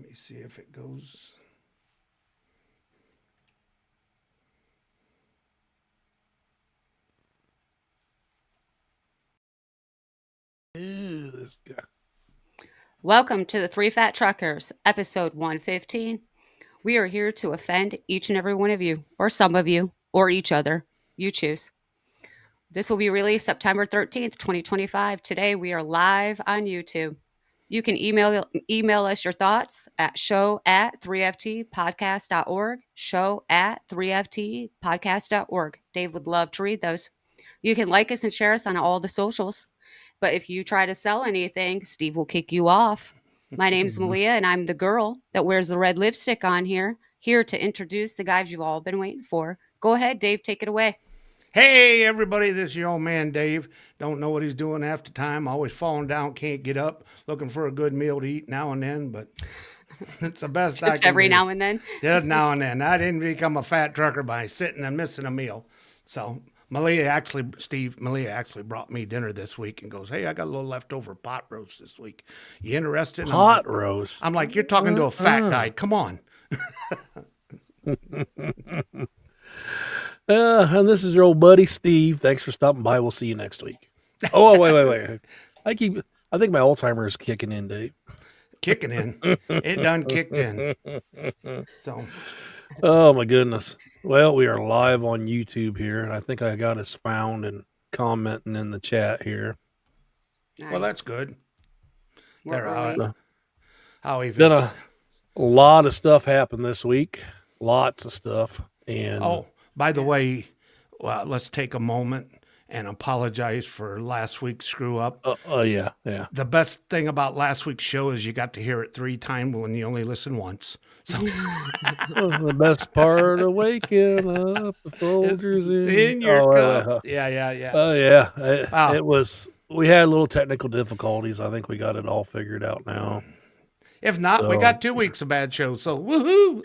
me see if it goes. Ew, this guy. Welcome to the Three Fat Truckers, episode 115. We are here to offend each and every one of you, or some of you, or each other. You choose. This will be released September 13th, 2025. Today we are live on YouTube. You can email us your thoughts at show@3ftpodcast.org, show@3ftpodcast.org. Dave would love to read those. You can like us and share us on all the socials. But if you try to sell anything, Steve will kick you off. My name's Malia, and I'm the girl that wears the red lipstick on here to introduce the guys you've all been waiting for. Go ahead, Dave, take it away. Hey, everybody, this is your old man Dave. Don't know what he's doing half the time. Always falling down, can't get up. Looking for a good meal to eat now and then, but it's the best I Just can every do. now and then. Just now and then. I didn't become a fat trucker by sitting and missing a meal. So Malia actually brought me dinner this week and goes, "Hey, I got a little leftover pot roast this week. You interested?" And Pot roast. I'm like, "You're talking to a fat guy. Come on." And this is your old buddy Steve. Thanks for stopping by. We'll see you next week. Oh, wait. I think my Alzheimer's is kicking in, Dave. Kicking in. It done kicked in. So Oh my goodness. Well, we are live on YouTube here, and I think I got us found and commenting in the chat here. well, Nice. that's good. We're There, early. how Been even. a lot of stuff happened this week. Lots of stuff. And Oh, by the Yeah. way, well, let's take a moment and apologize for last week's screw up. yeah. The best thing about last week's show is you got to hear it 3 times when you only listen once. So The best part of waking up, the it's Folgers in. in your Oh, cup. Yeah. yeah. Wow. It was. We had little technical difficulties. I think we got it all figured out now. If not, we So, got 2 weeks of bad shows. So woohoo!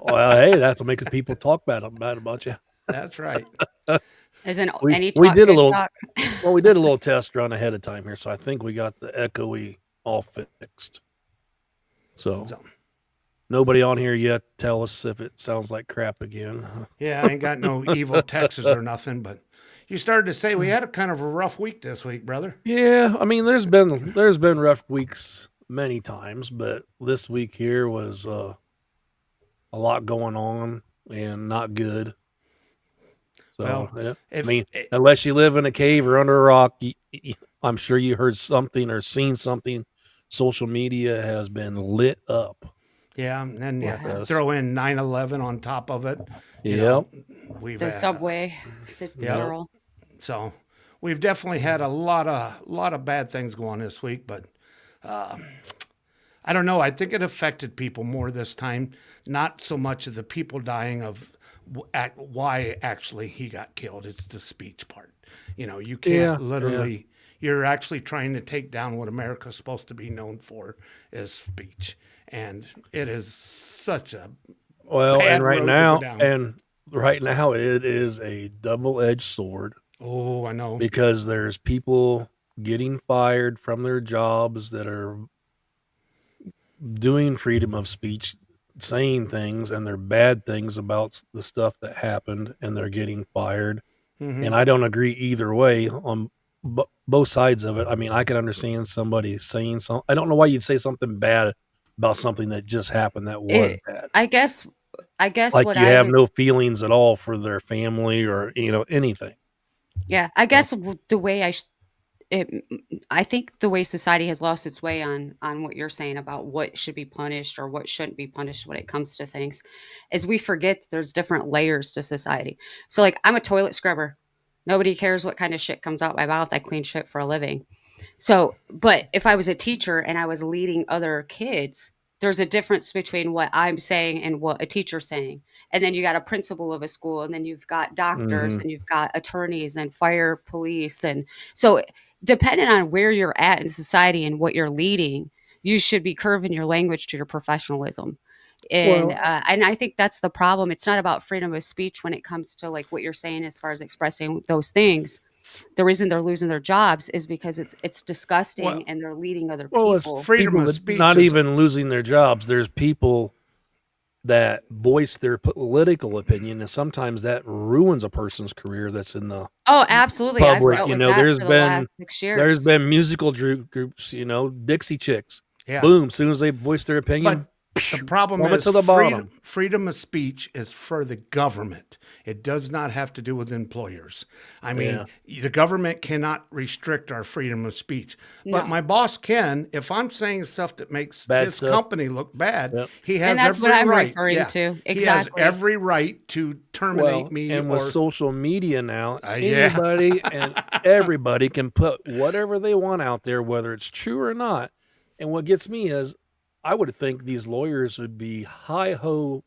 well, hey, that's what makes people talk bad about you. That's right. Isn't We any we talk did a good little. talk? Well, we did a little test run ahead of time here, so I think we got the echoey all fixed. So So nobody on here yet. Tell us if it sounds like crap again. yeah, I ain't got no evil texts or nothing, but you started to say we had a kind of a rough week this week, brother. Yeah, I mean, there's been rough weeks many times, but this week here was a lot going on and not good. So Well, yeah, I if mean, unless you live in a cave or under a rock, I'm sure you heard something or seen something. Social media has been lit up yeah, and then you with Yes. this. throw in 9/11 on top of it, you know, Yep. we've The subway, yeah. Yep. girl. So we've definitely had a lot of bad things go on this week, but uh, I don't know. I think it affected people more this time. Not so much of the people dying of why actually he got killed. It's the speech part. You can't Yeah. literally. You're actually trying to take down what America's supposed to be known for is speech, and it is such a Well, bad road to go down. and right now it is a double-edged sword Oh, I know. because there's people getting fired from their jobs that are doing freedom of speech, saying things, and they're bad things about the stuff that happened, and they're getting fired. Hmm. And I don't agree either way on both sides of it. I mean, I can understand somebody saying something. I don't know why you'd say something bad about something that just happened that was It. bad. I guess. I guess Like what you I have would. no feelings at all for their family or anything. Yeah. I So guess the way it, I think the way society has lost its way on what you're saying about what should be punished or what shouldn't be punished when it comes to things is we forget that there's different layers to society. So like I'm a toilet scrubber. Nobody cares what kind of shit comes out my mouth. I clean shit for a living. So, but if I was a teacher and I was leading other kids, there's a difference between what I'm saying and what a teacher's saying. And then you got a principal of a school, and then you've got doctors, hmm and you've got attorneys and fire police. And so, depending on where you're at in society and what you're leading, you should be curving your language to your professionalism. well, And I think that's the problem. It's not about freedom of speech when it comes to like what you're saying as far as expressing those things. the reason they're losing their jobs is because it's disgusting Well- and they're leading other Well, it's people. freedom people of that speech not is- even losing their jobs. There's people that voice their political opinion, and sometimes that ruins a person's career. That's in the Oh, absolutely. I've public. dealt You with know, that there's for the been last 6 years. there's been musical groups. You know, Dixie Chicks. Yeah. Boom! As soon as they voice their opinion, The problem plummet is to the bottom. freedom of speech is for the government. It does not have to do with employers. I mean, the government cannot restrict our freedom of speech. But No. my boss can. If I'm saying stuff that makes Bad his stuff. company look bad, Yep. he has And that's every what I'm right. referring to. He has Exactly. every right to terminate me. and or with social media now, yeah. anybody and everybody can put whatever they want out there, whether it's true or not. And what gets me is, I would think these lawyers would be hi-ho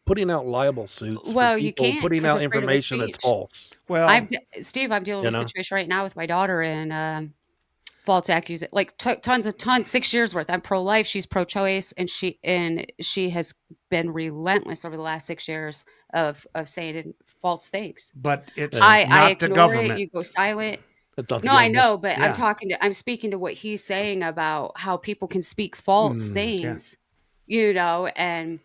putting out libel suits Well, for you people can't putting 'cause out of freedom of information that's speech. false. well, Steve, I'm dealing You with know? a situation right now with my daughter and false accusation, like tons, 6 years worth. I'm pro-life, she's pro-choice, and she has been relentless over the last 6 years of saying false things. but it's I not the ignore government. it. You go silent. That's not the No, I government. know, but Yeah. I'm speaking to what he's saying about how people can speak false things, you know, and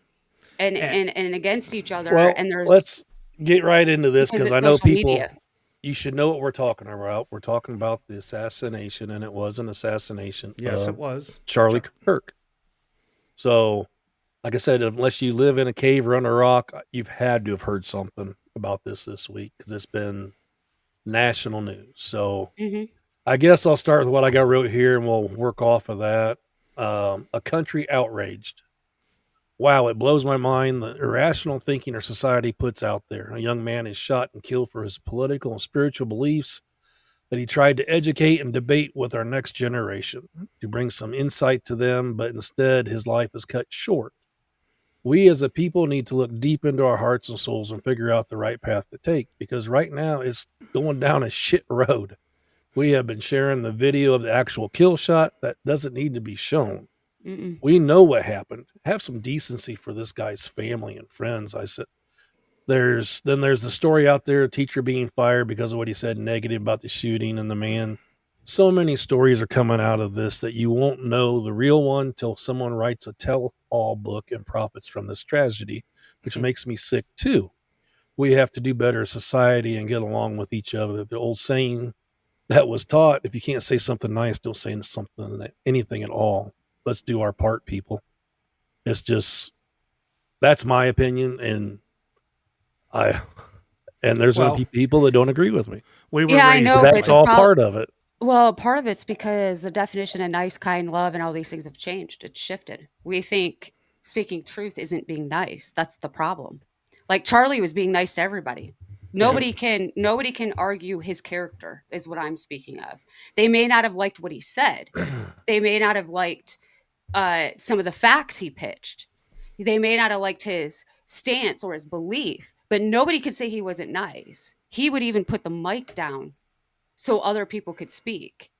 against each other. Well, And there's let's get right into this because because it's I know social people. media. You should know what we're talking about. We're talking about the assassination, and it was an assassination. Yes, of it was. Charlie Kirk. So, like I said, unless you live in a cave or under a rock, you've had to have heard something about this week because it's been national news. So, Mhm. I guess I'll start with what I got wrote here, and we'll work off of that. A country outraged. Wow, it blows my mind the irrational thinking our society puts out there. A young man is shot and killed for his political and spiritual beliefs that he tried to educate and debate with our next generation to bring some insight to them, but instead his life is cut short. We as a people need to look deep into our hearts and souls and figure out the right path to take, because right now it's going down a shit road. We have been sharing the video of the actual kill shot that doesn't need to be shown. Mm-mm. We know what happened. Have some decency for this guy's family and friends. I said, there's the story out there, a teacher being fired because of what he said negative about the shooting and the man. So many stories are coming out of this that you won't know the real one till someone writes a tell-all book and profits from this tragedy, which makes me sick too. We have to do better as society and get along with each other. The old saying that was taught, if you can't say something nice, don't say anything at all. Let's do our part, people. It's just, that's my opinion, and there's going to be people that don't agree with me. We were Yeah, I raised know, that but That's the way. all prob- part of it. Well, part of it's because the definition of nice, kind, love, and all these things have changed. It's shifted. We think speaking truth isn't being nice. That's the problem. Like Charlie was being nice to everybody. Nobody can argue his character is what I'm speaking of. They may not have liked what he said. They may not have liked some of the facts he pitched. They may not have liked his stance or his belief, but nobody could say he wasn't nice. He would even put the mic down so other people could speak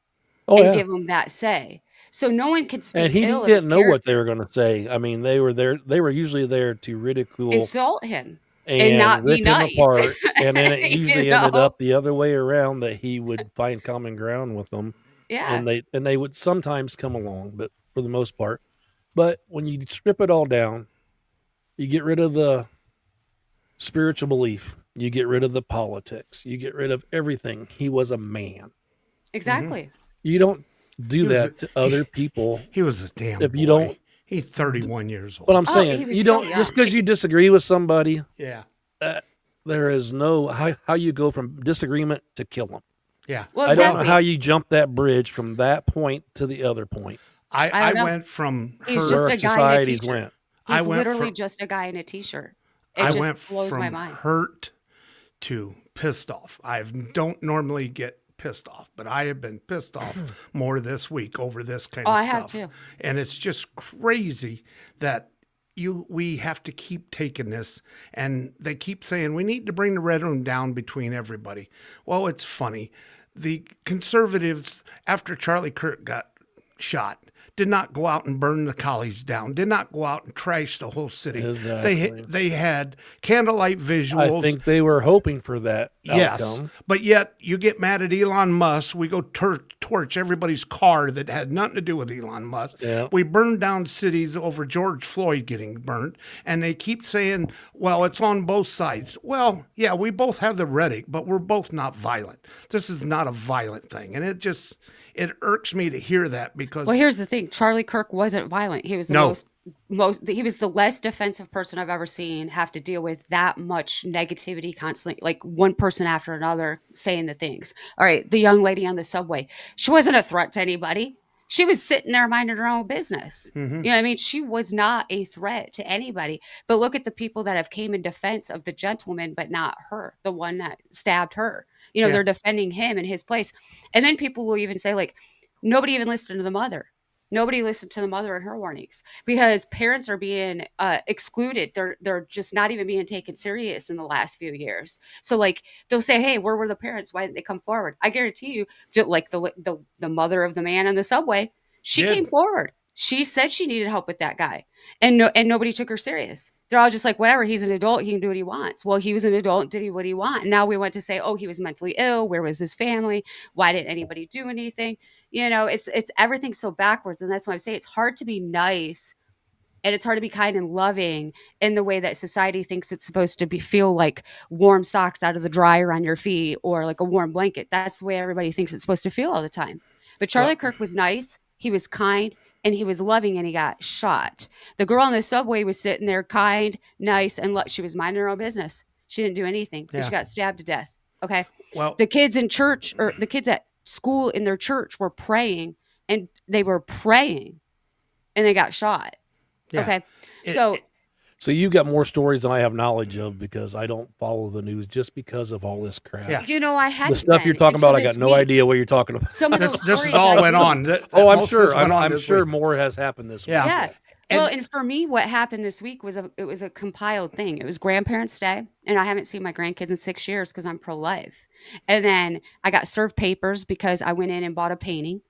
Oh, and yeah. give them that say. So no one could speak And he ill of his didn't know what they character, were going to say. I mean, they were there. They were usually there to ridicule insult him. and not be rip him nice. apart. And then it You usually ended know? up the other way around, that he would find common ground with them, Yeah. and they would sometimes come along, but for the most part. But when you strip it all down, you get rid of the spiritual belief, you get rid of the politics, you get rid of everything. He was a man. Exactly. You don't do He was that to other people. He was a damn If boy. you don't- He's 31 years old. But I'm Oh, saying, he was you so don't, young. just because you disagree with somebody, yeah. there is no how you go from disagreement to kill them. Yeah. Well, I don't know exactly. how you jump that bridge from that point to the other point I I don't know. went from He's hurt. just where a guy in a societies t-shirt. went. I He's went literally from- just a guy in a t-shirt. It I just went blows from my mind. hurt to pissed off. I don't normally get pissed off, but I have been pissed off more this week over this kind Oh, of I stuff. have too. And it's just crazy that we have to keep taking this, and they keep saying we need to bring the red room down between everybody. Well, it's funny. The conservatives, after Charlie Kirk got shot, did not go out and burn the college down, did not go out and trash the whole city. Exactly. They had candlelight I visuals. think they were hoping for that Yes, outcome. but yet you get mad at Elon Musk. We go torch everybody's car that had nothing to do with Elon Musk. Yeah. We burn down cities over George Floyd getting burnt, and they keep saying, "Well, it's on both sides." Well, yeah, we both have the rhetoric, but we're both not violent. This is not a violent thing, and it irks me to hear that because Well, here's the thing. Charlie Kirk wasn't violent. He was the No. he was the less defensive person I've ever seen have to deal with that much negativity constantly, like one person after another saying the things. All right, the young lady on the subway, she wasn't a threat to anybody. She was sitting there minding her own business. Mhm. You know what I mean? She was not a threat to anybody. But look at the people that have came in defense of the gentleman, but not her, the one that stabbed her. You know, Yeah. they're defending him in his place. And then people will even say, like, nobody even listened to the mother. Nobody listened to the mother and her warnings because parents are being excluded. They're just not even being taken serious in the last few years. So like they'll say, "Hey, where were the parents? Why didn't they come forward?" I guarantee you, just like the mother of the man on the subway, she Did. came forward. She said she needed help with that guy, and nobody took her serious. They're all just like, whatever. He's an adult. He can do what he wants. Well, he was an adult. Did he what he want? And now we want to say, oh, he was mentally ill. Where was his family? Why didn't anybody do anything? You know, it's everything so backwards, and that's why I say it's hard to be nice, and it's hard to be kind and loving in the way that society thinks it's supposed to be. Feel like warm socks out of the dryer on your feet, or like a warm blanket. That's the way everybody thinks it's supposed to feel all the time. But Charlie Well- Kirk was nice. He was kind. And he was loving, and he got shot. The girl on the subway was sitting there, kind, nice, and she was minding her own business. She didn't do anything. And Yeah. she got stabbed to death. Okay. Well, The kids in church, or the kids at school in their church, were praying, and they were praying, and they got shot. yeah. Okay. It- So So you got more stories than I have knowledge of because I don't follow the news just because of all this crap. Yeah. you know, I had The stuff you're talking about, I got no idea what you're talking about. Some of this those this stories is all I went do. on. Oh, I'm Most of sure. this went on I'm this sure week. more has happened this week. Yeah. Yeah. And- Well, and for me, what happened this week was it was a compiled thing. It was Grandparents' Day, and I haven't seen my grandkids in 6 years because I'm pro-life. And then I got served papers because I went in and bought a painting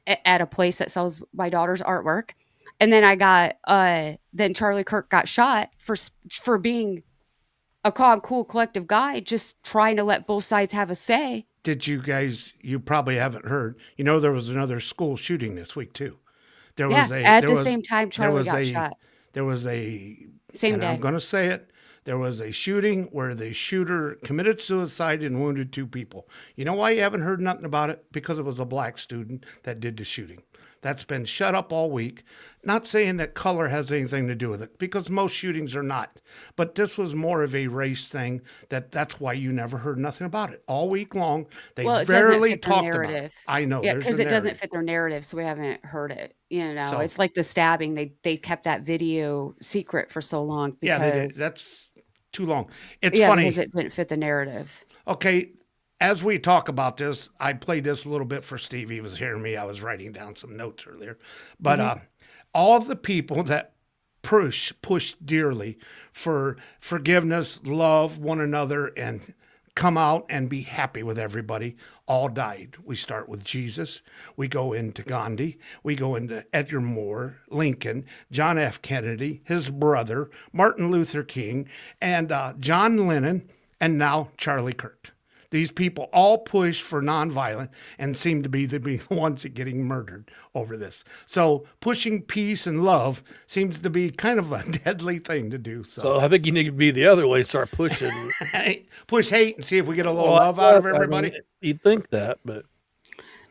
at a place that sells my daughter's artwork. And then I got then Charlie Kirk got shot for being a calm, cool, collective guy, just trying to let both sides have a say. Did you guys? You probably haven't heard. You know, there was another school shooting this week too. There Yeah, was a at there the was- same time there Charlie was got a- shot. There was a Same and day. I'm going to say it. There was a shooting where the shooter committed suicide and wounded 2 people. You know why you haven't heard nothing about it? Because it was a black student that did the shooting. That's been shut up all week. Not saying that color has anything to do with it, because most shootings are not. But this was more of a race thing. That's why you never heard nothing about it all week long. They Well, it doesn't barely fit their talked about it. narrative. I know. Yeah, there's because a it doesn't narrative. fit their narrative, so we haven't heard it. You know, So- it's like the stabbing. They kept that video secret for so long because Yeah, they did. That's too long. It's yeah, funny. because it didn't fit the narrative. Okay, as we talk about this, I played this a little bit for Steve. He was hearing me. I was writing down some notes earlier. But all of the people that push dearly for forgiveness, love one another, and come out and be happy with everybody, all died. We start with Jesus. We go into Gandhi. We go into Edgar Moore, Lincoln, John F. Kennedy, his brother, Martin Luther King, and John Lennon, and now Charlie Kirk. These people all push for nonviolent and seem to be the ones that are getting murdered over this. So pushing peace and love seems to be kind of a deadly thing to do. So I think you need to be the other way, start pushing. Push hate and see if we get a little Well, love out of I mean, everybody. you'd think that, but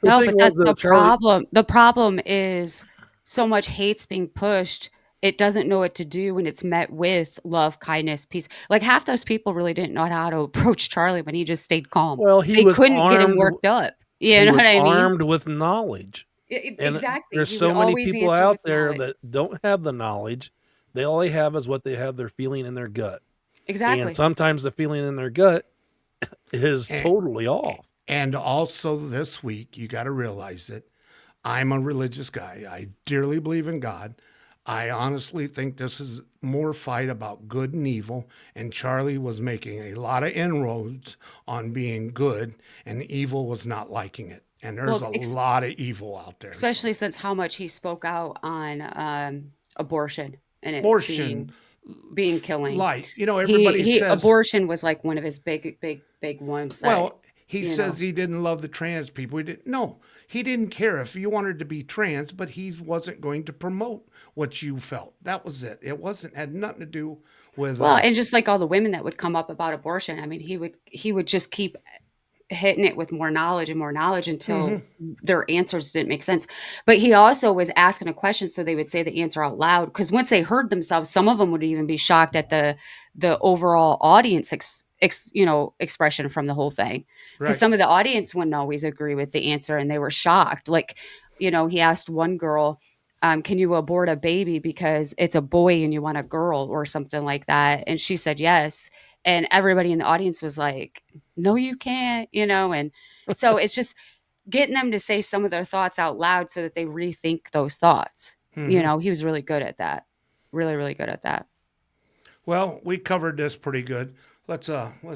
the No, thing but that's was, the Charlie- problem. The problem is so much hate's being pushed. It doesn't know what to do when it's met with love, kindness, peace. Like half those people really didn't know how to approach Charlie when he just stayed calm. Well, he They was couldn't get him armed- worked up. he You know was what I mean? armed with knowledge. Exactly. There's He so would many always people answer out with there knowledge. that don't have the knowledge. They all they have is what they have their feeling in their gut. Exactly. And sometimes the feeling in their gut is And- totally off. And also this week, you got to realize that I'm a religious guy. I dearly believe in God. I honestly think this is more fight about good and evil. And Charlie was making a lot of inroads on being good, and evil was not liking it. And there's Well, a lot of evil out there. especially since how much he spoke out on abortion and it Abortion, being killing. light. Everybody He says, abortion was like one of his big ones that, well, he you says know. he didn't love the trans people. He didn't. No, he didn't care if you wanted to be trans, but he wasn't going to promote what you felt. That was it. It had nothing to do with. Well, and just like all the women that would come up about abortion, I mean, he would just keep hitting it with more knowledge until their answers didn't make sense. But he also was asking a question, so they would say the answer out loud. Because once they heard themselves, some of them would even be shocked at the overall audience expression from the whole thing. Because Right. some of the audience wouldn't always agree with the answer, and they were shocked. Like, he asked one girl, can you abort a baby because it's a boy and you want a girl or something like that? And she said yes. And everybody in the audience was like, no, you can't, and so it's just getting them to say some of their thoughts out loud so that they rethink those thoughts. Mhm. He was really good at that. Really, really good at that. Well, we covered this pretty good. Let's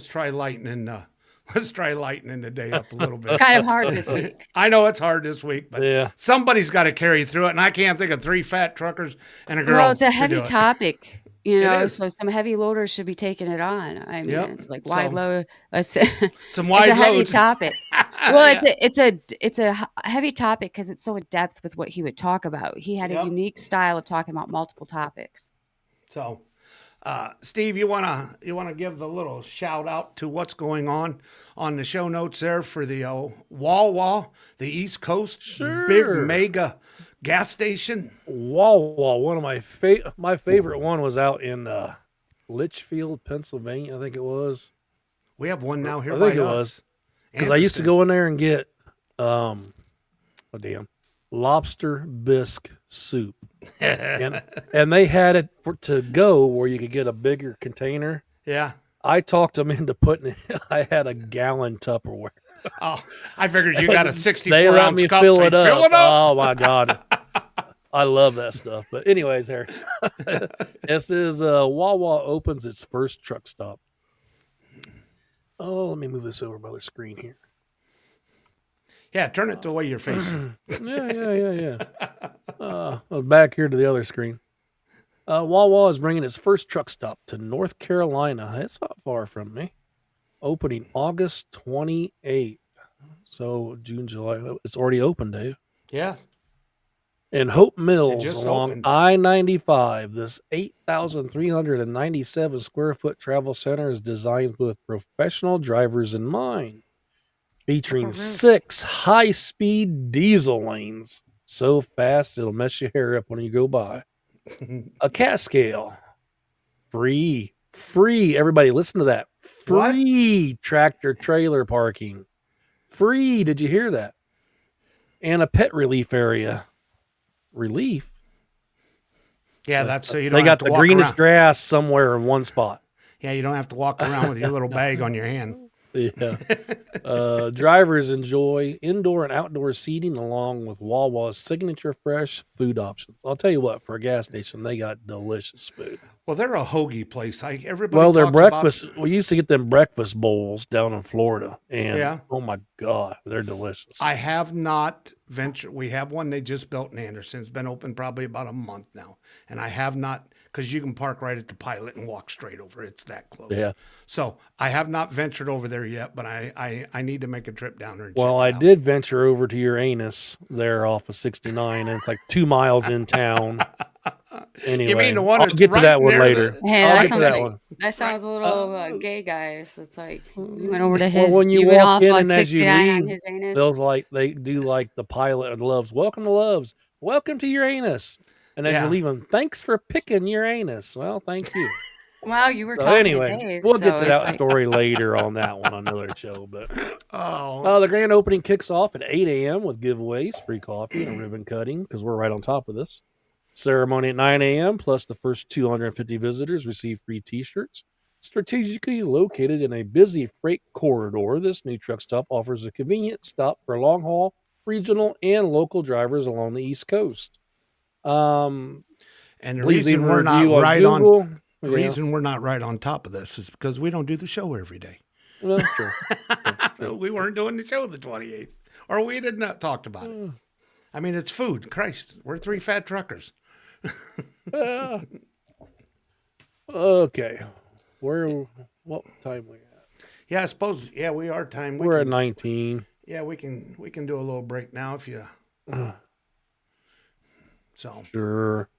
try lightening the day up a little bit. It's kind of hard this week. I know it's hard this week, but Yeah. somebody's got to carry through it, and I can't think of 3 fat truckers and a girl. Well, it's a to heavy do it. topic, is. so some heavy loaders should be taking it on. I mean, Yep. it's like wide So- load. It's Some a wide heavy loads. topic. Well, Yeah. it's a heavy topic because it's so in depth with what he would talk about. He had a Yep. unique style of talking about multiple topics. So, Steve, you wanna give the little shout out to what's going on the show notes there for the Wawa, the East Coast Sure. big mega gas station. Wawa, one of my favorite one was out in Litchfield, Pennsylvania, I think it was. We have one now here I by think it us. was. Because I used to go in there and get lobster bisque soup. and they had it to go where you could get a bigger container. Yeah. I talked them into putting it. I had a gallon Tupperware. Oh, I figured you got a They 64 let ounce me cup. fill So it up. fill it up. Oh my god, I love that stuff. But anyways, here this is Wawa opens its first truck stop. Oh, let me move this over by the screen here. Yeah, turn it the way you're facing. Yeah. Back here to the other screen. Wawa is bringing its first truck stop to North Carolina. It's not far from me. Opening August 28th. So June, July. It's already open, Dave. Yeah. In Hope Mills just along opened. I-95, this 8,397 square foot travel center is designed with professional drivers in mind, featuring 6 high-speed diesel lanes. So fast it'll mess your hair up when you go by. A cat scale. Free. Everybody listen to that. Free tractor trailer parking. Free. Did you hear that? And a pet relief area. Relief? Yeah, that's so you don't They have got to the walk greenest around. grass somewhere in one spot. Yeah, you don't have to walk around with your little bag on your hand. Yeah. Drivers enjoy indoor and outdoor seating along with Wawa's signature fresh food options. I'll tell you what, for a gas station, they got delicious food. Well, they're a hoagie place. Everybody. Well, their talks about- breakfast, we used to get them breakfast bowls down in Florida. And Yeah. oh my God, they're delicious. I have not ventured. We have one they just built in Anderson. It's been open probably about a month now, and I have not, because you can park right at the Pilot and walk straight over. It's that close. Yeah. So I have not ventured over there yet, but I need to make a trip down there. And Well, check I it out. did venture over to Uranus there off of 69, and it's like 2 miles in town. Anyway, You mean the one I'll that's get to right that one near later. the- Hey, I'll that get to sounds that like- one. That sounds a little gay, guys. It's like you went over to his. Well, when you went walk off in on and as you 69 on leave, his anus. they'll they do like the Pilot of Loves. Welcome to Loves. Welcome to Uranus. And as Yeah. you're leaving, thanks for picking Uranus. Well, thank you. Wow, you were So talking anyway, to Dave. we'll get so to that it's like- story later on that one on another show. But Oh, the grand opening kicks off at 8 a.m. with giveaways, free coffee, and a ribbon cutting because we're right on top of this. Ceremony at 9 a.m. plus the first 250 visitors receive free T-shirts. Strategically located in a busy freight corridor, this new truck stop offers a convenient stop for long-haul, regional, and local drivers along the East Coast. and the Please leave reason a we're not review on right on Google. the Yeah. reason we're not right on top of this is because we don't do the show every day. Well, sure. We weren't doing the show the 28th. or we'd have not talked about it. I mean, it's food. Christ, we're 3 fat truckers. Uh, okay. What time we at? Yeah, I suppose. Yeah, we are time. We're at 19. Yeah, we can do a little break now if you. So Sure.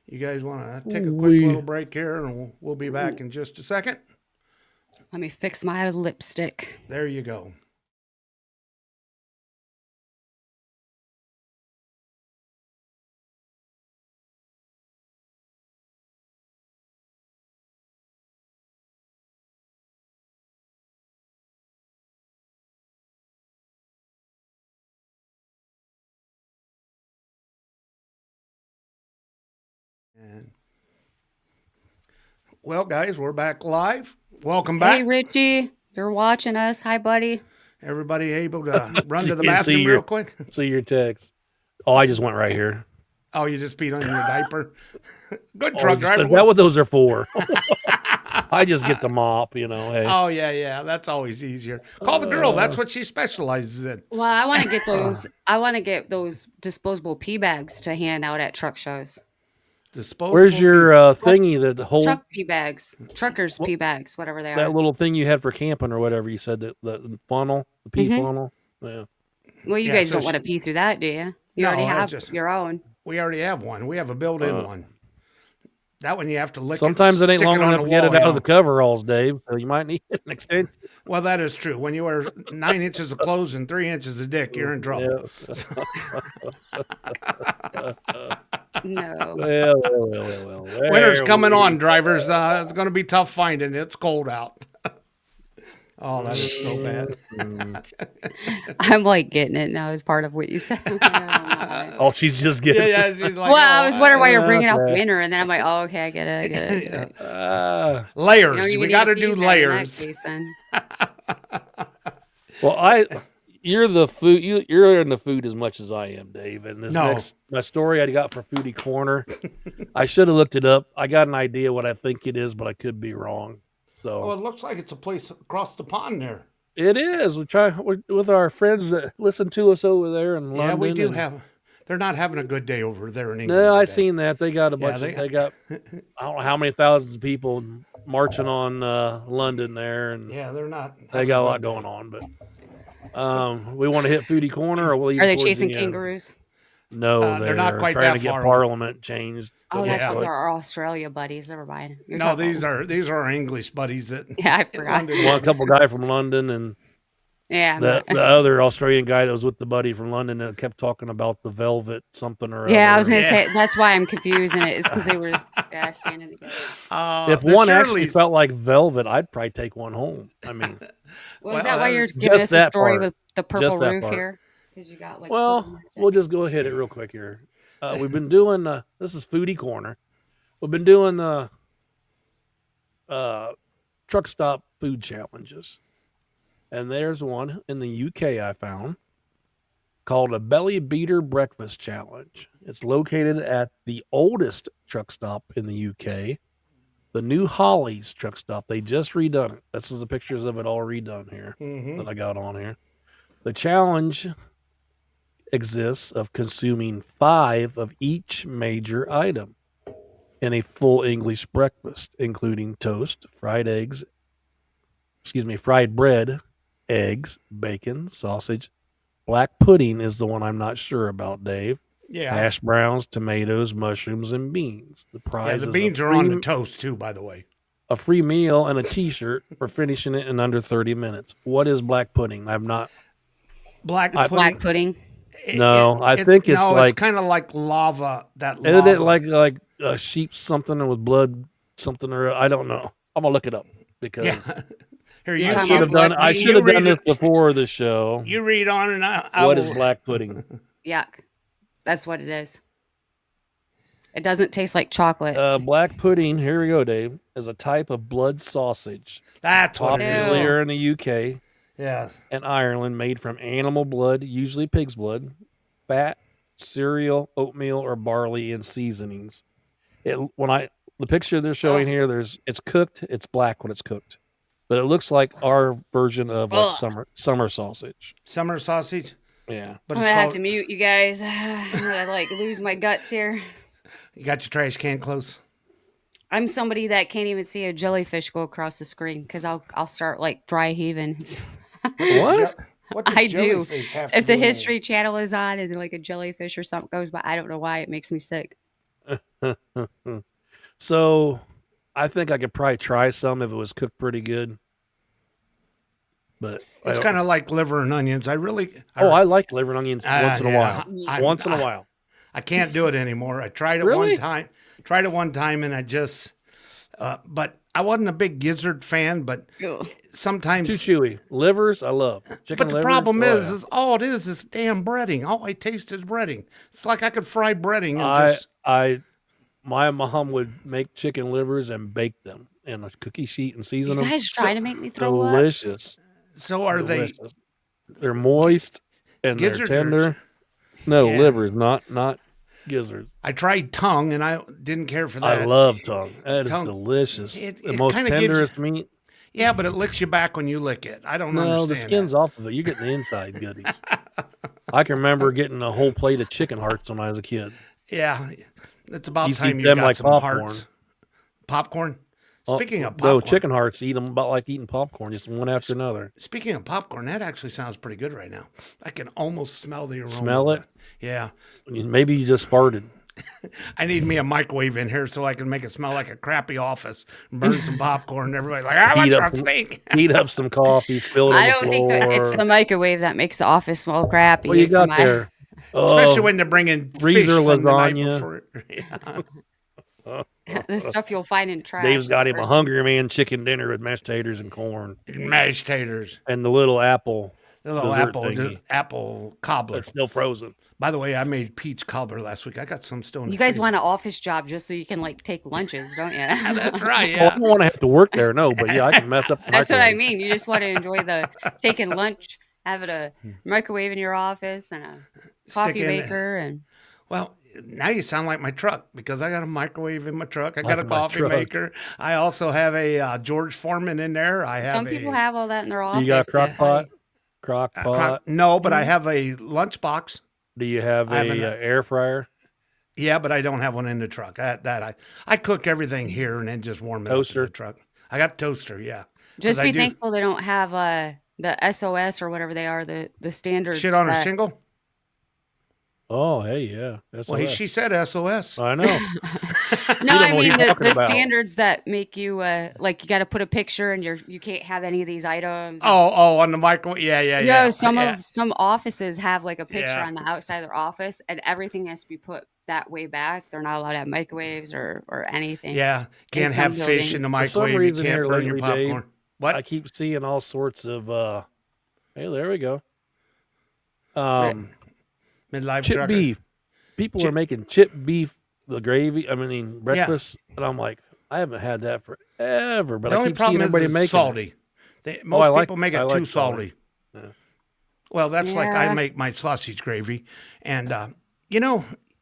you guys want to take a quick little break here, and we'll be back in just a second. Let me fix my lipstick. There you go. And well, guys, we're back live. Welcome back. Hey, Richie, you're watching us. Hi, buddy. Everybody able to run to the You can see bathroom your- real quick? See your text. Oh, I just went right here. Oh, you just peed on your diaper. Good Oh, truck is driver. that what those are for? I just get the mop, you know. Hey. Oh yeah. That's always easier. Call the girl. That's what she specializes in. Well, I want to get those. I want to get those disposable pee bags to hand out at truck shows. Disposable. Where's your thingy that hold Truck pee bags, truckers pee bags, whatever they are. that little thing you had for camping or whatever? You said that the funnel, the pee Mhm. funnel. Yeah. Well, you Yeah, guys so don't want to pee through that, do you? You No, already that's have just- your own. We already have one. We have a built-in one. That one you have to lick. Sometimes it ain't stick long on enough the to get it wall, out you of the know. coveralls, Dave. So you might need an extension. Well, that is true. When you wear 9 inches of clothes and 3 inches of dick, you're in trouble. No. Well. Winter's There coming we on, drivers. It's going to be tough finding. It's cold out. Oh, that is so bad. I'm like getting it now as part of what you said. Oh, she's just getting. Yeah. She's like, Well, I oh, was wondering why you're bringing up okay. winter, and then I'm like, oh, okay, I get it. I get it. You layers. don't even We need got to a do pee bag in that layers. case, then. Well, you're the food. You're in the food as much as I am, Dave. And this No. my story I got for Foodie Corner. I should have looked it up. I got an idea what I think it is, but I could be wrong. So Well, it looks like it's a place across the pond there. it is. We're with our friends that listen to us over there in London. Yeah, we do and- have. They're not having a good day over there in England. No, I today. seen that. They got a Yeah, bunch. They got I don't know how many thousands of people marching on London there, and Yeah, they're not. they got a lot going on. But we want to hit Foodie Corner, or we'll Are they chasing kangaroos? No, They're not quite trying that to get far. Parliament changed. Oh, that's Yeah. our Australia buddies. Never mind. You're No, talking these are our English buddies that. Yeah, I forgot. London- One couple guy from London and Yeah. the other Australian guy that was with the buddy from London that kept talking about the velvet something or Yeah, I other. was gonna Yeah. say that's why I'm confusing it. It's because they were standing together. If the one actually Shirleys- felt like velvet, I'd probably take one home. I mean, Well, is Well, that why that you're was giving just us a that story part. with the purple Just that roof part. here? Because you got like. well, purple magic. we'll just go ahead it real quick here. We've been doing this is Foodie Corner. We've been doing the truck stop food challenges, and there's one in the UK I found called a Belly Beater Breakfast Challenge. It's located at the oldest truck stop in the UK, the New Hollies truck stop. They just redone it. This is the pictures of it all redone here Mhm. that I got on here. The challenge exists of consuming 5 of each major item in a full English breakfast, including toast, fried bread, eggs, bacon, sausage. Black pudding is the one I'm not sure about, Dave. Yeah. Hash browns, tomatoes, mushrooms, and beans. The Yeah, prize the is beans are on the toast too, by the way. a free meal and a T-shirt for finishing it in under 30 minutes. What is black pudding? I'm not. Black Black pudding. No, I think it's no, like- it's kind of like lava. That Isn't lava. it like a sheep something with blood something or I don't know. I'm gonna look it up because Yeah. Here, You're you I talking should about have done. black I pudding? should have You done read this before the show. You read on, and I What will, is black pudding? Yuck. That's what it is. It doesn't taste like chocolate. Black pudding. Here we go, Dave. Is a type of blood sausage That's what it is. popular in the UK Yeah. and Ireland, made from animal blood, usually pig's blood, fat, cereal, oatmeal, or barley, and seasonings. The picture they're showing here, it's cooked. It's black when it's cooked, but it looks like our version of like Ugh. summer sausage. Summer sausage. Yeah. But I'm it's gonna have called, to mute you guys. I'm gonna like lose my guts here. you got your trash can close? I'm somebody that can't even see a jellyfish go across the screen because I'll start like dry heaving. What? What does I do. jellyfish have to If the do with History Channel is on and like a jellyfish or something goes by, I don't know why it makes me sick. So I think I could probably try some if it was cooked pretty good. But It's kind of like liver and onions. I like liver and onions once in a yeah, while. Once in a while. I can't do it anymore. I tried it Really? one time. Tried it one time, and I just. But I wasn't a big gizzard fan. But Ugh. sometimes. Too chewy. Livers, I love. Chicken But the livers, problem oh, is, yeah. is all it is damn breading. All I taste is breading. It's like I could fry breading and My mom would make chicken livers and bake them in a cookie sheet and season You them. guys trying to make me throw up? Delicious. So are Delicious. They're moist and they're gizzards tender. No, Yeah. livers, not gizzards. I tried tongue and I didn't care for that. I love tongue. That is Tongue- delicious. it The most kinda gives you- tenderest meat. Yeah, but it licks you back when you lick it. I don't No, understand. the skin's off of it. You get the inside goodies. I can remember getting a whole plate of chicken hearts when I was a kid. That. Yeah, it's about Used to time eat you them got like some popcorn. hearts. Popcorn. Oh, Speaking of popcorn, no, chicken hearts, eat them about like eating popcorn, just one after another. Speaking of popcorn, that actually sounds pretty good right now. I can almost smell the aroma. Smell of it? Yeah. Maybe you just farted. I need me a microwave in here so I can make it smell like a crappy office. Burn some popcorn. Everybody's like, I Heat want up- your steak. Heat up some coffee, spill it on I the don't floor. think that it's the microwave that makes the office smell crappy. What you for got my- there? Especially Oh, when they're bringing freezer fish from the night lasagna. before. Yeah. the stuff you'll find in trash. Dave's got him a First- Hungry Man chicken dinner with mashed taters and corn Mashed taters. and the little apple The little Dessert apple, thingy. apple cobbler. that's still frozen. By the way, I made peach cobbler last week. I got some still in the You guys freezer. want an office job just so you can like take lunches, don't you? That's right, Oh, I yeah. don't want to have to work there, no, but yeah, I can mess up the That's what I microwave. mean. You just want to enjoy the taking lunch, having a microwave in your office and a coffee Stick in- maker, and Well, now you sound like my truck because I got a microwave in my truck. I got a Like my coffee truck. maker. I also have a George Foreman in there. I have some people have all that in their office. You got a crock It's pot? funny. Crock a pot? no, but I have a lunchbox. Do you have I have a an- air fryer? Yeah, but I don't have one in the truck. I cook everything here and then just warm it up in Toaster? the truck. I got toaster, yeah. Just 'Cause I be do- thankful they don't have the SOS or whatever they are, the standards. Shit on a that- shingle. Oh, hey, yeah. That's Well, she said SOS. I know. No, don't I know what mean you're the talking about. standards that make you like you got to put a picture and you can't have any of these items. Oh, on the microwave. Yeah. Yeah, some yeah. of some offices have like a picture Yeah. on the outside of their office, and everything has to be put that way back. They're not allowed to have microwaves or anything. Yeah, can't some have fish buildings. in the For some microwave. reason you can't here burn your lately, Dave, popcorn. What? I keep seeing all sorts of hey, there we go. Midlife Chip trucker. beef. People are Chip- making chip beef, the gravy. I mean, breakfast, and I'm like, I haven't had that forever. But The I only keep seeing problem is everybody it's making it. salty. Most I like- people make I it like too salty. salty. Yeah. Well, that's like I Yeah. make my sausage gravy, and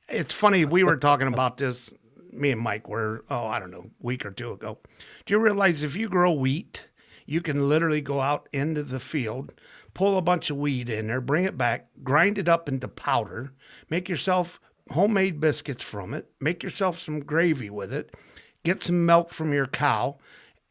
it's funny. We were talking about this. Me and Mike were I don't know, a week or two ago. Do you realize if you grow wheat, you can literally go out into the field, pull a bunch of wheat in there, bring it back, grind it up into powder, make yourself homemade biscuits from it, make yourself some gravy with it, get some milk from your cow.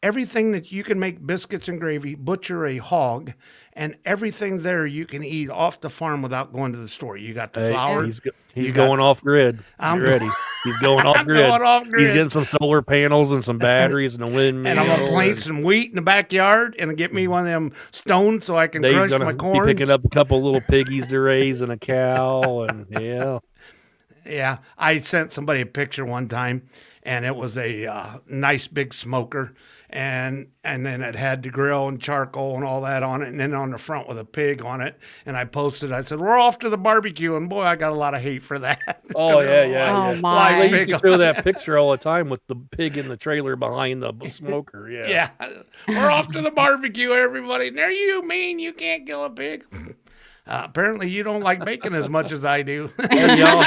Everything that you can make biscuits and gravy, butcher a hog, and everything there you can eat off the farm without going to the store. You got the Hey, flour. he's you got- going off grid. I'm Get ready. He's going off I'm grid. going off He's grid. getting some solar panels and some batteries and a windmill. And I'm gonna plant some wheat in the backyard and get me one of them stones so I can Dave's crush gonna my be corn. picking up a couple little piggies to raise and a cow, and yeah. Yeah, I sent somebody a picture one time, and it was a nice big smoker, and then it had the grill and charcoal and all that on it, and then on the front with a pig on it. And I posted, I said, "We're off to the barbecue," and boy, I got a lot of hate for that. Oh yeah, Oh, yeah. my. They Live used to pig. show that picture all the time with the pig in the trailer behind the smoker. Yeah. Yeah, we're off to the barbecue, everybody. And there you mean you can't kill a pig? Apparently, you don't like bacon as much as I do. Hey y'all.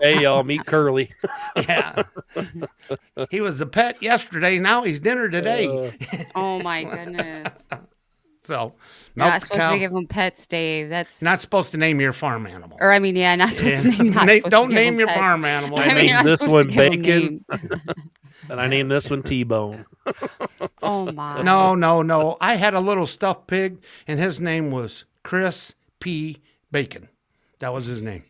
Hey y'all, meet Curly. Yeah, he was the pet yesterday. Now he's dinner today. Uh, Oh my goodness. So, You're milk not the supposed cow. to give them pets, Dave. That's Not supposed to name your farm animals. or I mean, yeah, not supposed to Yeah. name. Not Na- supposed to don't give name 'em your pets. farm animals. I mean, named you're not this supposed one to give 'em Bacon. names. And I named this one T-Bone. Oh my! No. I had a little stuffed pig, and his name was Chris P. Bacon. That was his name.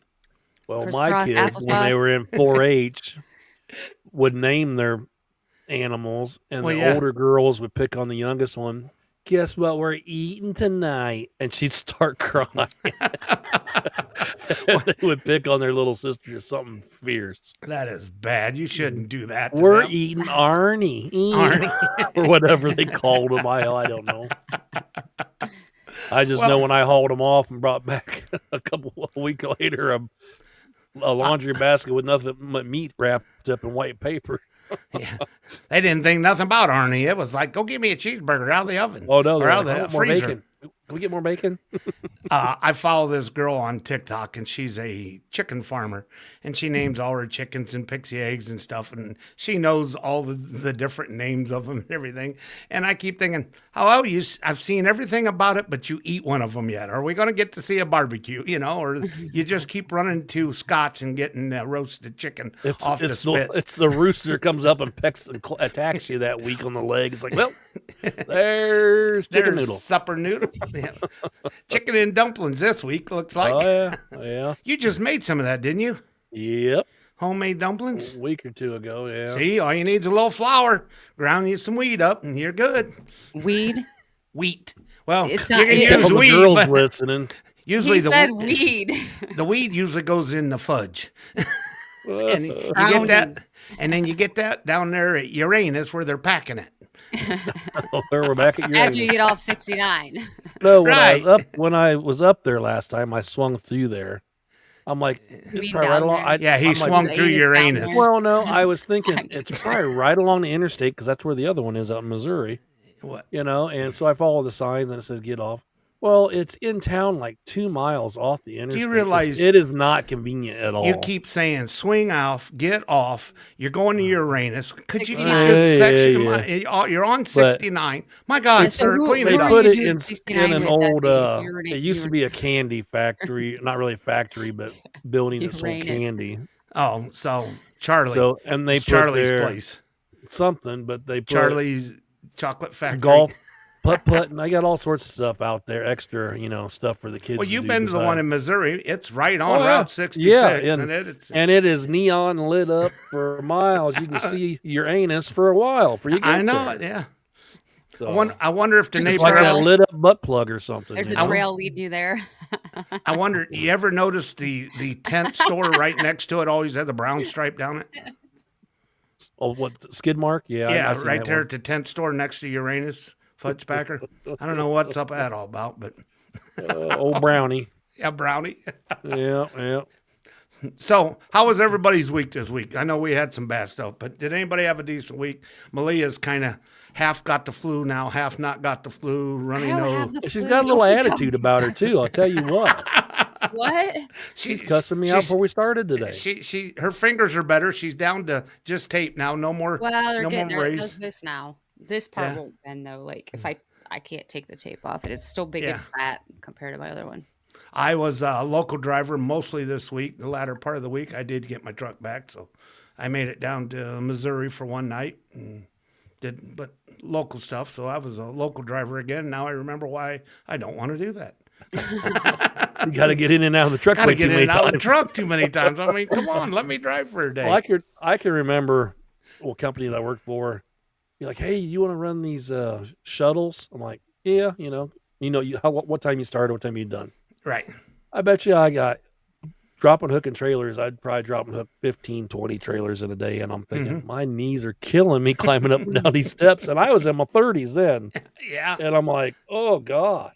Well, my Crisscross kids, when they applesauce. were in 4-H, would name their animals, and Well, the yeah. older girls would pick on the youngest one. Guess what we're eating tonight? And she'd start crying. And they would pick on their little sister or something fierce. That is bad. You shouldn't do that. To We're them. eating Arnie. Arnie. Or whatever they called him. I don't know. I just Well- know when I hauled them off and brought back a week later a laundry basket with nothing but meat wrapped up in white paper. Yeah. They didn't think nothing about Arnie. It was like, go get me a cheeseburger out of the oven. Oh no, or they're out like, of "I the want more freezer. bacon. Can we get more bacon? I follow this girl on TikTok, and she's a chicken farmer, and she names all her chickens and picks the eggs and stuff, and she knows all the different names of them and everything. And I keep thinking, oh, I've seen everything about it, but you eat one of them yet? Are we going to get to see a barbecue? Or you just keep running to Scott's and getting roasted chicken off the spit? It's the rooster comes up and pecks and attacks you that week on the leg. It's like, well, there's chicken There's noodle. supper noodle. Yeah. Chicken and dumplings this week, looks like. Oh yeah. You just made some of that, didn't you? Yep. Homemade dumplings? A week or two ago, yeah. See, all you need is a little flour. Ground you some wheat up, and you're good. Weed. Wheat. Well, It's you not- can it's- Tell use the wheat, girls but listening. usually He the said whe- weed. the weed usually goes in the fudge, and you get Brownies. that, and then you get that down there at Uranus where they're packing it. We're back at your After you age. get off 69. No, Right. when I was up there last time, I swung through there. I'm like, it's mean probably right down along. there? Yeah, he I'm like, swung the through anus down Uranus. there. well, no, I was thinking I'm it's just- probably right along the interstate because that's where the other one is out in Missouri. What? And so I follow the signs and it says get off. Well, it's in town like 2 miles off the interstate. realize- it is not convenient at all? You keep saying swing off, get off. You're going to Uranus. Could you keep 69. this Yeah, section? You're on 69. My God, Yeah, so sir, who- clean They it are up. put you it doing in 69 an with old. that thing? It used to be a candy factory, not really a factory, but building that sold Uranus. candy. Oh, so Charlie. So and they it's put Charlie's there place. something, but they put Charlie's Chocolate Factory. golf putt, and I got all sorts of stuff out there, extra, stuff for the kids. Well, to you've do been to the besides. one in Missouri. It's right on Oh, yeah. Route 66, Yeah, and it's. And it is neon lit up for miles. You can see Uranus for a while. For you, get I know there. it. Yeah. So I wonder if the There's a it's neighbor. like that trail. lit up butt plug or something. There's you a know? trail leading you there. I wonder. You ever notice the tent store right next to it always had the brown stripe down it? Oh, what skid mark? Yeah, I Yeah, seen right that there one. at the tent store next to Uranus Fudge Packer. I don't know what's up that all about, but Old brownie. yeah, brownie. Yeah. So, how was everybody's week this week? I know we had some bad stuff, but did anybody have a decent week? Malia's kind of half got the flu now, half not got the flu, runny I don't nose. have the She's flu. got a little Don't tell attitude me. about her too. I'll tell you what. What? She's cussing me out before we started today. Her fingers are better. She's down to just tape now. No more. Well, they're no getting more there. It raise. does this now. This part Yeah. won't bend though. Like if I can't take the tape off, it's still big Yeah. and fat compared to my other one. I was a local driver mostly this week. The latter part of the week, I did get my truck back, so I made it down to Missouri for one night and did but local stuff. So I was a local driver again. Now I remember why I don't want to do that. You got to get in and out of the truck Got to way get too in many and out of the times. truck too many times. I mean, come on, let me drive for a day. Well, I can remember a company that I worked for. You're like, hey, you want to run these shuttles? I'm like, yeah, what time you started, what time you done? Right. I bet you I got dropping hook and trailers. I'd probably drop and hook 15, 20 trailers in a day. And I'm thinking, Mm-hmm. my knees are killing me climbing up and down these steps. And I was in my 30s then. Yeah. And I'm like, oh, God.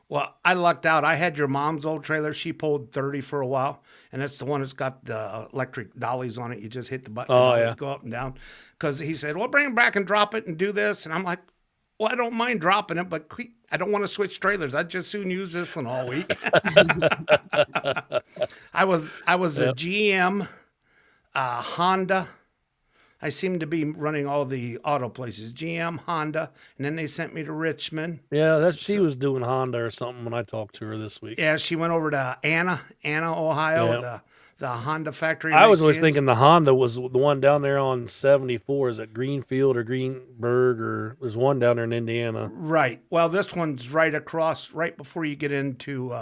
Well, I lucked out. I had your mom's old trailer. She pulled 30 for a while, and that's the one that's got the electric dollies on it. You just hit the button, Oh, and yeah. dollies go up and down. Because he said, well, bring it back and drop it and do this. And I'm like, well, I don't mind dropping it, but I don't want to switch trailers. I'd just soon use this one all week. I was a Yep. GM, Honda, I seem to be running all the auto places, GM, Honda, and then they sent me to Richmond. Yeah, she was doing Honda or something when I talked to her this week. Yeah, she went over to Anna, Ohio, Yeah. the Honda factory. I was always makes thinking the Honda was the one down there on 74. Is it Greenfield or Greenberg, or there's one down there in Indiana? Right. Well, this one's right across, right before you get into,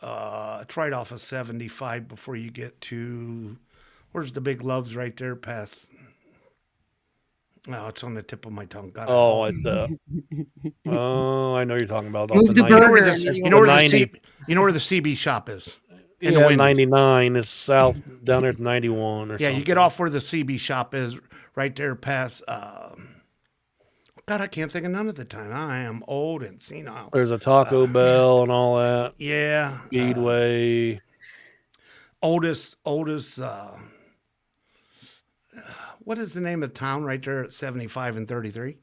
it's right off of 75 before you get to, where's the Big Loves right there past, no, it's on the tip of my tongue. God, Oh, I know you're talking about. Move off the 90. you know where burger the, and you know where the 90. you know where the CB shop is? In the Yeah, windows. 99 is south down there at 91 or Yeah, something. you get off where the CB shop is, right there past. God, I can't think of none at the time. I am old and senile. There's a Taco Bell and all that. Yeah, Speedway. oldest. What is the name of the town right there at 75 and 33?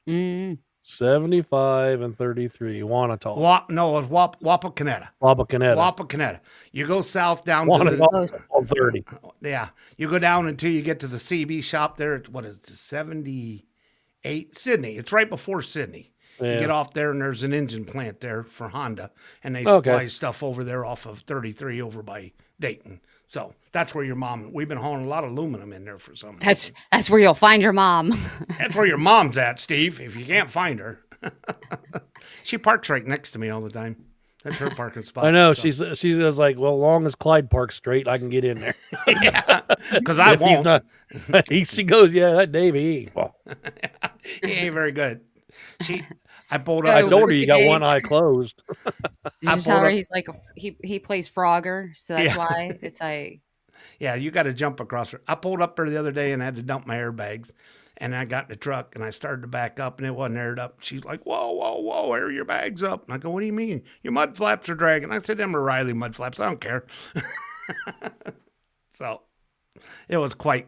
Mm. 75 and 33. Wanatah. No, it was Wapakoneta. Wapakoneta. Wapakoneta. You go south down to Wanatah on 30. yeah. You go down until you get to the CB shop there. At, what is it, 78? Sydney. It's right before Sydney. You Yeah. get off there and there's an engine plant there for Honda, and they Okay. supply stuff over there off of 33 over by Dayton. So that's where your mom. We've been hauling a lot of aluminum in there for some. That's where you'll find your mom. That's where your mom's at, Steve. If you can't find her, she parks right next to me all the time. That's her parking spot. I know. So. She was like, well, long as Clyde parks straight, I can get in there. Yeah, because I If he's won't. not, she goes, yeah, that Davey. Well, He ain't very good. I pulled So- I up. told her you got Dave- one eye closed. Did I you tell her pulled up- he's like he plays Frogger, so that's Yeah. why it's like Yeah, you got to jump across her. I pulled up there the other day and had to dump my airbags. And I got in the truck and I started to back up and it wasn't aired up. She's like, whoa, whoa, whoa, air your bags up. And I go, what do you mean? Your mud flaps are dragging. I said, them are Riley mud flaps. I don't care. So it was quite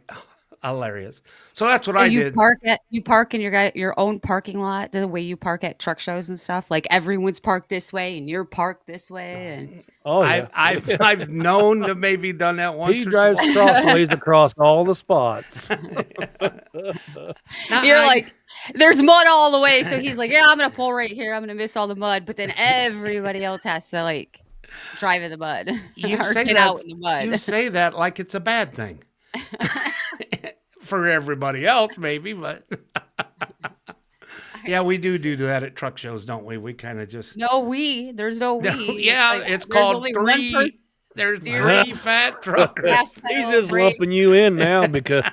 hilarious. So that's what so I you did. park in your own parking lot the way you park at truck shows and stuff. Like everyone's parked this way and you're parked this way and Oh, yeah. I've known to maybe done that once. He or drives twice. crossways across all the spots. Now, you're like, there's mud all the way. So he's like, yeah, I'm gonna pull right here. I'm gonna miss all the mud. But then everybody else has to like drive in the mud You or say get that- out in the mud. you say that like it's a bad thing. For everybody else, maybe, but yeah, we do that at truck shows, don't we? We kind of just There's no No, we. yeah, Like, it's there's called only one person three. There's steering. 3 fat truckers. gas He's pedal, just brake. lumping you in now because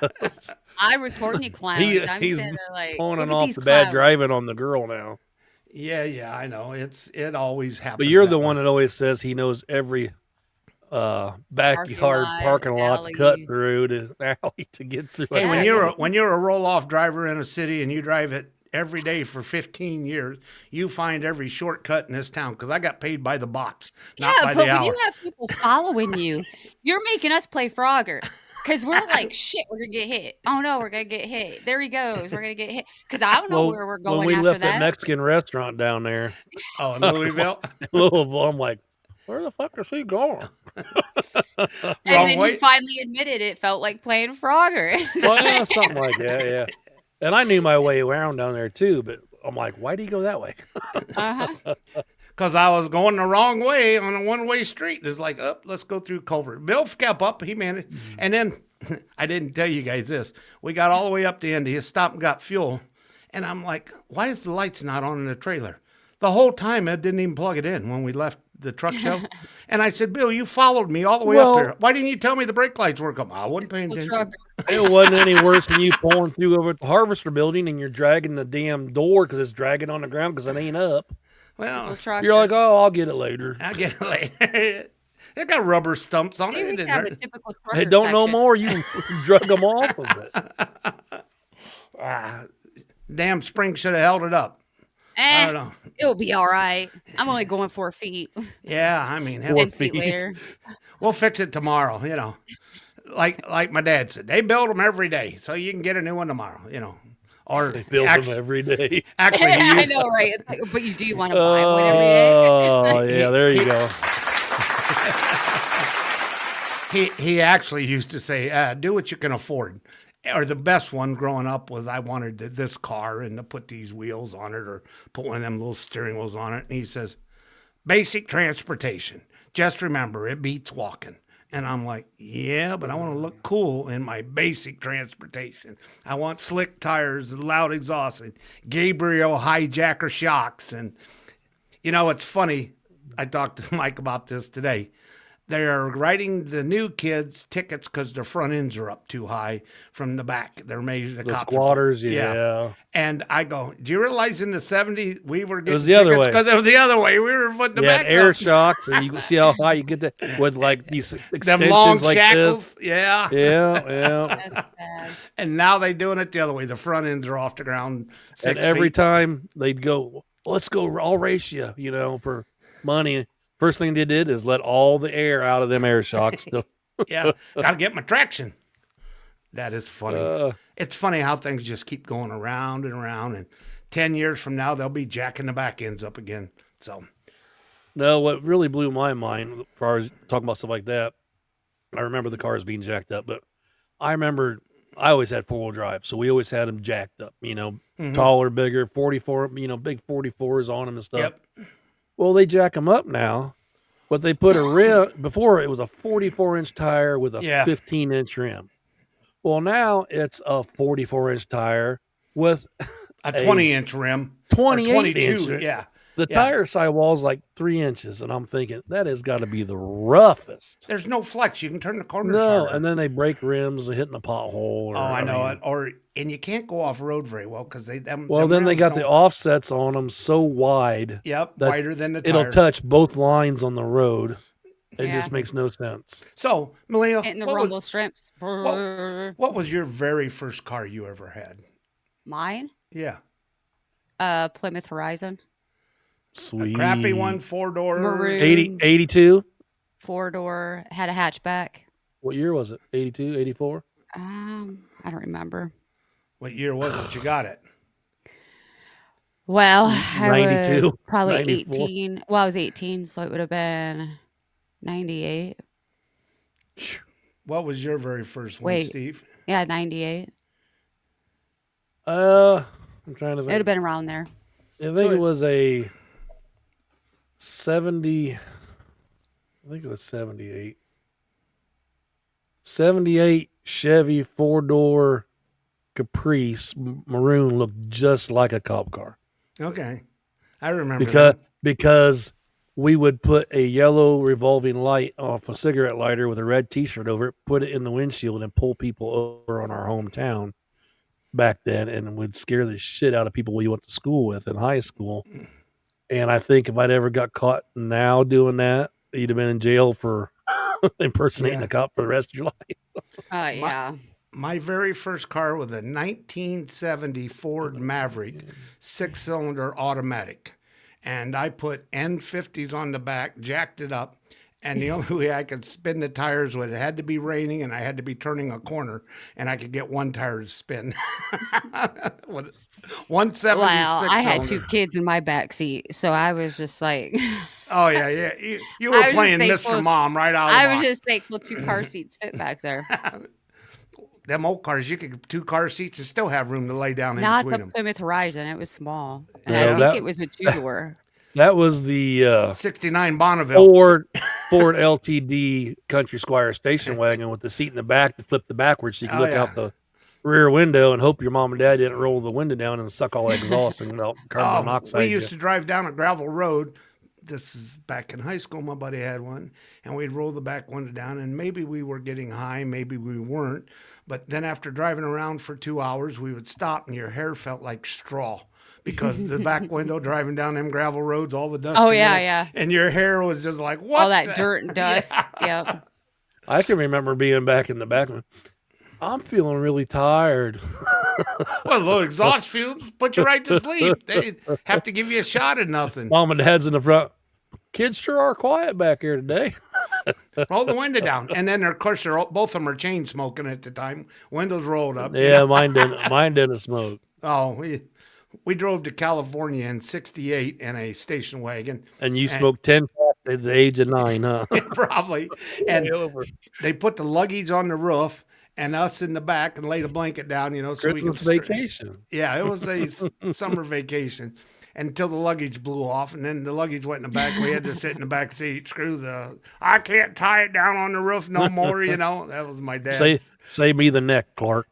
I'm recording you clowns. I'm he's sitting there like, pulling look at off these the bad clowns. driving on the girl now. Yeah, I know. It always happens. But you're that the way. one that always says he knows every backyard lot, parking lot alley. to cut through to alley to get through. Hey, Yeah. when you're a roll-off driver in a city and you drive it every day for 15 years, you find every shortcut in this town because I got paid by the box, not Yeah, by but the when hour. you have people following you, you're making us play Frogger. Because we're like, shit, we're going to get hit. Oh, no, we're going to get hit. There he goes. We're going to get hit. Because I don't know where we're going when we after left that. that Mexican restaurant down there, Oh, in Louisville. Louisville, I'm like, where the fuck is he going? and wrong then way. you finally admitted it felt like playing Frogger. Well, yeah, something like that, yeah. And I knew my way around down there too, but I'm like, why do you go that way? Uh-huh. Because I was going the wrong way on a one-way street. It's like, let's go through Culver. Bill kept up. He managed. And then, I didn't tell you guys this. We got all the way up to Indy. He stopped and got fuel. And I'm like, why is the lights not on in the trailer? The whole time, Ed didn't even plug it in when we left the truck show. And I said, Bill, you followed me all the way Well- up there. Why didn't you tell me the brake lights weren't coming? I wasn't paying Well, attention. truck- It wasn't any worse than you pulling through over at the Harvester building and you're dragging the damn door because it's dragging on the ground because it ain't up. Well, trucker. You're like, oh, I'll get it later. I'll get it later. It got rubber stumps on Maybe it. we It could have a didn't typical Hey, trucker don't know section. more. You drug them off of it. hurt. Damn spring should have held it up. I don't know. It'll be all right. I'm only going 4 feet. Yeah, I mean, hell, 4 10 feet feet. later. we'll fix it tomorrow, you know. Like my dad said, they build them every day, so you can get a new one tomorrow, you know. Or They build them every day. actually, he I used- know, right? It's like, but you do want to buy one every day. Oh, yeah, there you go. he actually used to say, do what you can afford. or the best one growing up was I wanted this car and to put these wheels on it or put one of them little steering wheels on it. And he says, basic transportation. Just remember, it beats walking. And I'm like, yeah, but I want to look cool in my basic transportation. I want slick tires, loud exhaust, and Gabriel hijacker shocks. And, it's funny. I talked to Mike about this today. They're writing the new kids tickets because their front ends are up too high from the back. They're made the The cops are- squatters, yeah. And I go, do you realize in the 70s we were getting was the other way. because it was the other way. We were putting the You had back air up. shocks, and you can see how high you get that with like these Them extensions long like shackles. this. Yeah. Yeah. That's bad. And now they're doing it the other way. The front ends are off the ground. And 6 every feet. time they'd go, let's go, I'll race you, for money. First thing they did is let all the air out of them air shocks. Yeah. Gotta get my traction. That is funny. It's funny how things just keep going around and around. And 10 years from now, they'll be jacking the back ends up again. So, No, what really blew my mind as far as talking about stuff like that, I remember the cars being jacked up, but I remember I always had 4-wheel drive. So we always had them jacked up, taller, bigger, 44, big 44s on them and stuff. yep. Well, they jack them up now, but they put a rim. Before it was a 44-inch tire with a Yeah. 15-inch rim. Well, now it's a 44-inch tire with A 20-inch rim. Or 28 22. inch. Yeah. The Yeah. tire sidewall's like 3 inches, and I'm thinking that has got to be the roughest. There's no flex. You can turn the corners No, harder. and then they break rims and hitting a pothole. Or, Oh, I know mean, it. And you can't go off road very well because Well, then they got the offsets on them so wide Yep, that wider than the it'll tire. touch both lines on the road. It Yeah. just makes no sense. So, Malia, Hitting the what rumble was, strips. what was your very first car you ever had? Mine? Yeah, Plymouth Horizon. Sweet. crappy one, 4-door. Maroon. 82? 4-door, had a hatchback. What year was it? 82, 84? I don't remember. What year was it you got it? Well, I 92, was probably 94. 18. Well, I was 18, so it would have been 98. What was your very first one, Wait. Steve? Yeah, 98. I'm trying to It would have think. been around there. I think it was a 70. I think it was 78. 78 Chevy 4-door Caprice maroon looked just like a cop car Okay, I remember because we would put a yellow revolving light off a cigarette lighter with a red T-shirt over it, put it in the windshield, and pull people over on our hometown back then, and would scare the shit out of people we went to school with in high school. And I think if I'd ever got caught now doing that, you'd have been in jail for impersonating Yeah. a cop for the rest of your life. Yeah. My very first car was a 1970 Ford Maverick 6-cylinder automatic. And I put N50s on the back, jacked it up. And the only way I could spin the tires was it had to be raining and I had to be turning a corner and I could get one tire to spin. With 176 Well, I had 2 cylinder. kids in my back seat, so I was just like, Oh, yeah, yeah. You I were was just playing thankful- Mr. Mom right out of the I was box. just thankful 2 car seats fit back there. Them old cars, you could 2 car seats and still have room to lay down in Not between the them. Plymouth Horizon. It was small. And No, I think that- it was a 2-door. That was the 69 Bonneville. Ford LTD Country Squire station wagon with the seat in the back to flip the backwards so you can Oh, look yeah. out the rear window and hope your mom and dad didn't roll the window down and suck all the exhaust and melt carbon monoxide. We you. used to drive down a gravel road. This is back in high school. My buddy had one, and we'd roll the back window down, and maybe we were getting high, maybe we weren't. But then after driving around for 2 hours, we would stop, and your hair felt like straw because the back window driving down them gravel roads, all the dust. Oh, in yeah, there, yeah. And your hair was just like what? All that the- dirt and dust. Yeah. Yep. I can remember being back in the back. I'm feeling really tired. Well, the exhaust fumes put you right to sleep. They have to give you a shot of nothing. Mom and dad's in the front. Kids sure are quiet back here today. Roll the window down, and then of course both of them are chain smoking at the time. Windows rolled up. you Yeah, know? mine didn't. Mine didn't smoke. Oh, we drove to California in '68 in a station wagon, And you smoked 10 packs at the age of 9, huh? probably. And Over. they put the luggage on the roof, and us in the back and laid a blanket down, so we could. Christmas vacation. Yeah, it was a summer vacation until the luggage blew off, and then the luggage went in the back. We had to sit in the back seat, I can't tie it down on the roof no more, That was my dad. Save me the neck, Clark.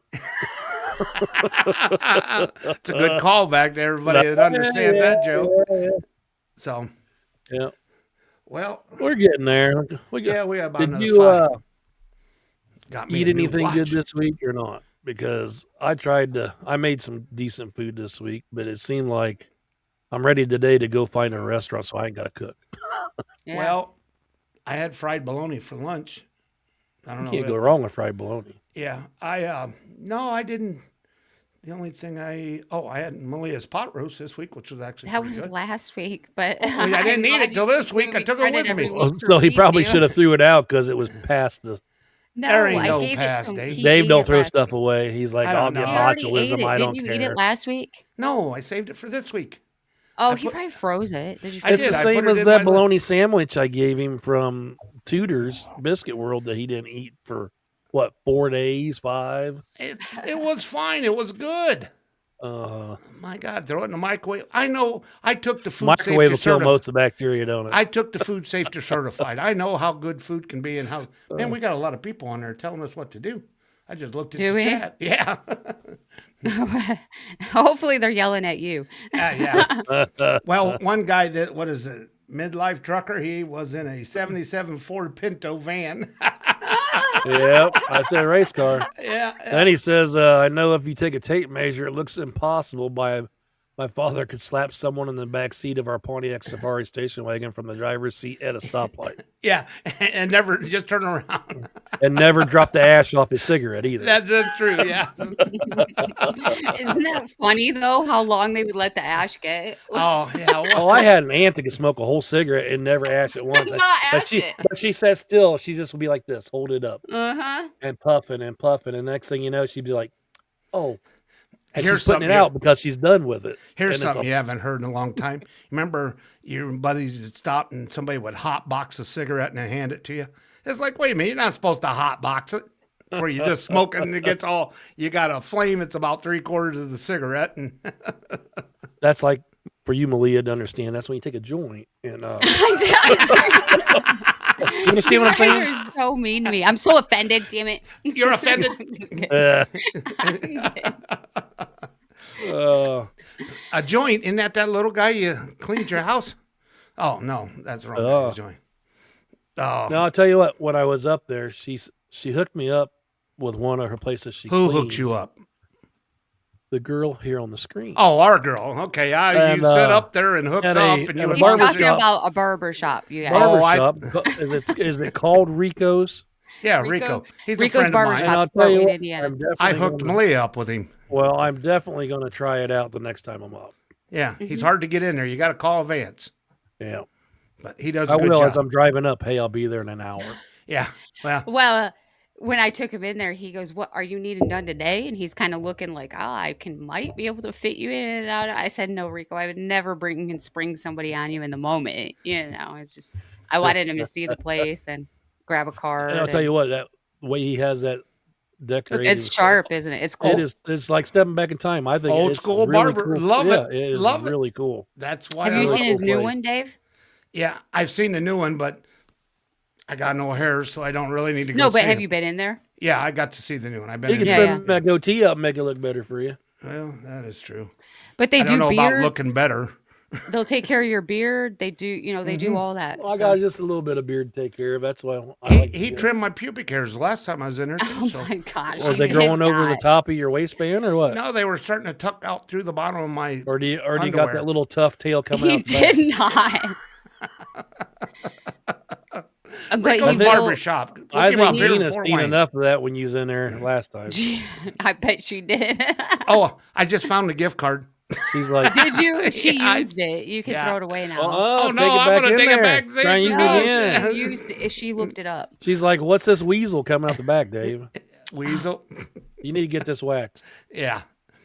It's a good callback to everybody that understands that joke. So, Yeah. well, We're getting there. We yeah, we have about Did another you 5. Got me eat a new anything good watch. this week or not? Because I made some decent food this week, but it seemed like I'm ready today to go find a restaurant, so I ain't got to cook. Yeah. Well, I had fried bologna for lunch. I don't You know. can't go wrong with fried bologna. Yeah, no, I didn't. The only thing I had Malia's pot roast this week, which was actually that pretty was good. last week, but Well, I didn't eat it till this week. I took it with me. So he probably should have threw it out because it was past the. No, There ain't I no gave past it date. to Dave don't throw stuff away. He's like, I don't I'll get know. He already ate botulism. it. I don't Didn't you care. eat it last week? No, I saved it for this week. Oh, I he put- probably froze it. Did you? I It's did. the I put same it as in that my bologna sandwich I gave him from Tudor's Biscuit World that he didn't eat for 4 days, 5. It was fine. It was good. My God, throw it in the microwave. I know. I took the food Microwave will safety kill certified. most of the bacteria, don't it? I took the food safety certified. I know how good food can be and how. Man, we got a lot of people on there telling us what to do. I just looked at Do the we? chat. Yeah. Hopefully, they're yelling at you. Yeah. Well, one guy what is it? Midlife trucker. He was in a '77 Ford Pinto van. Yep, that's a race car. Yeah. Then he says, I know if you take a tape measure, it looks impossible. My father could slap someone in the back seat of our Pontiac Safari station wagon from the driver's seat at a stoplight Yeah. And never just turn around. and never drop the ash off his cigarette either. That's true. Yeah. Isn't that funny though? How long they would let the ash get? Oh yeah. Oh, I had an aunt that could smoke a whole cigarette and never ash it once. Not but ash she, it. but she says still, she just would be like this, hold it up and puffing and puffing. And next thing you know, she'd be like, oh. And Here's she's putting it something out because she's done with it. Here's And it's something you haven't heard in a long time. Remember your buddies would stop and somebody would hot box a cigarette and then hand it to you? It's like, wait a minute, you're not supposed to hot box it where you just smoke it and it gets all, you got a flame, it's about 3/4 of the cigarette. And That's like for you, Malia, to understand. That's when you take a joint and you understand what I'm saying? You're so mean to me. I'm so offended. Damn it. you're offended. A joint, isn't that little guy you cleaned your house? Oh, no, that's the wrong kind of joint. Oh, Now I'll tell you what. When I was up there, she hooked me up with one of her places. who hooked you up? The girl here on the screen. Oh, our girl. Okay, you And, set up there and hooked at up. a- And at you a were He's barber talking shop. about a barber shop. You guys. Oh, Barbershop. Is it called Rico's? Yeah, Rico- Rico. He's Rico's a friend of barber mine. shop. And I'll Fort tell you Wayne, what, Indiana. I'm definitely I hooked gonna- Malia up with him. Well, I'm definitely going to try it out the next time I'm up. Yeah, he's hard to get in there. You got to call Vance, Yeah, but he does a I good will. job. As I'm driving up, hey, I'll be there in an hour. Yeah, well, Well, when I took him in there, he goes, "What are you needing done today?" And he's kind of looking like, I might be able to fit you in and out." I said, "No, Rico, I would never spring somebody on you in the moment. It's just I wanted him to see the place and grab a card. And I'll tell you what, that the way he has that decorated, it's sharp, isn't it? It's cool. It is. It's like stepping back in time. I think Old it's school really barber. Cool. Love yeah, it. It is Love it. really cool. that's why. Have I you like- seen his cool new place. one, Dave? Yeah, I've seen the new one, but I got no hair, so I don't really need to go. No, but see have it. you been in there? Yeah, I got to see the new one. I've been. You can in Yeah, there. send that goatee up and make it look better for you. Well, that is true. But they I don't do know about beards. looking better. They'll take care of your beard. They do, they do all that. Well, I so- got just a little bit of beard to take care of. That's why I He, like to he do it. trimmed my pubic hairs the last time I was in there. Too, Oh so. my gosh! Was you they growing did over the not. top of your waistband or what? No, they were starting to tuck out through the bottom of my. Or do you got Underwear. that little tough tail coming He out? the back? did not. But Rico's you barber will, shop. Look I him think up here in Gina Fort seen Wayne. enough of that when you was in there last time. I bet she did. Oh, I just found the gift card. She's like, Did you? She Yeah, used it. You can yeah. throw it away now. oh, no, take it I'm back gonna in take it there. back there Try and to use the it house. again. Yeah. She used it. She looked it up. She's like, what's this weasel coming out the back, Dave? Weasel. You need to get this waxed. Yeah.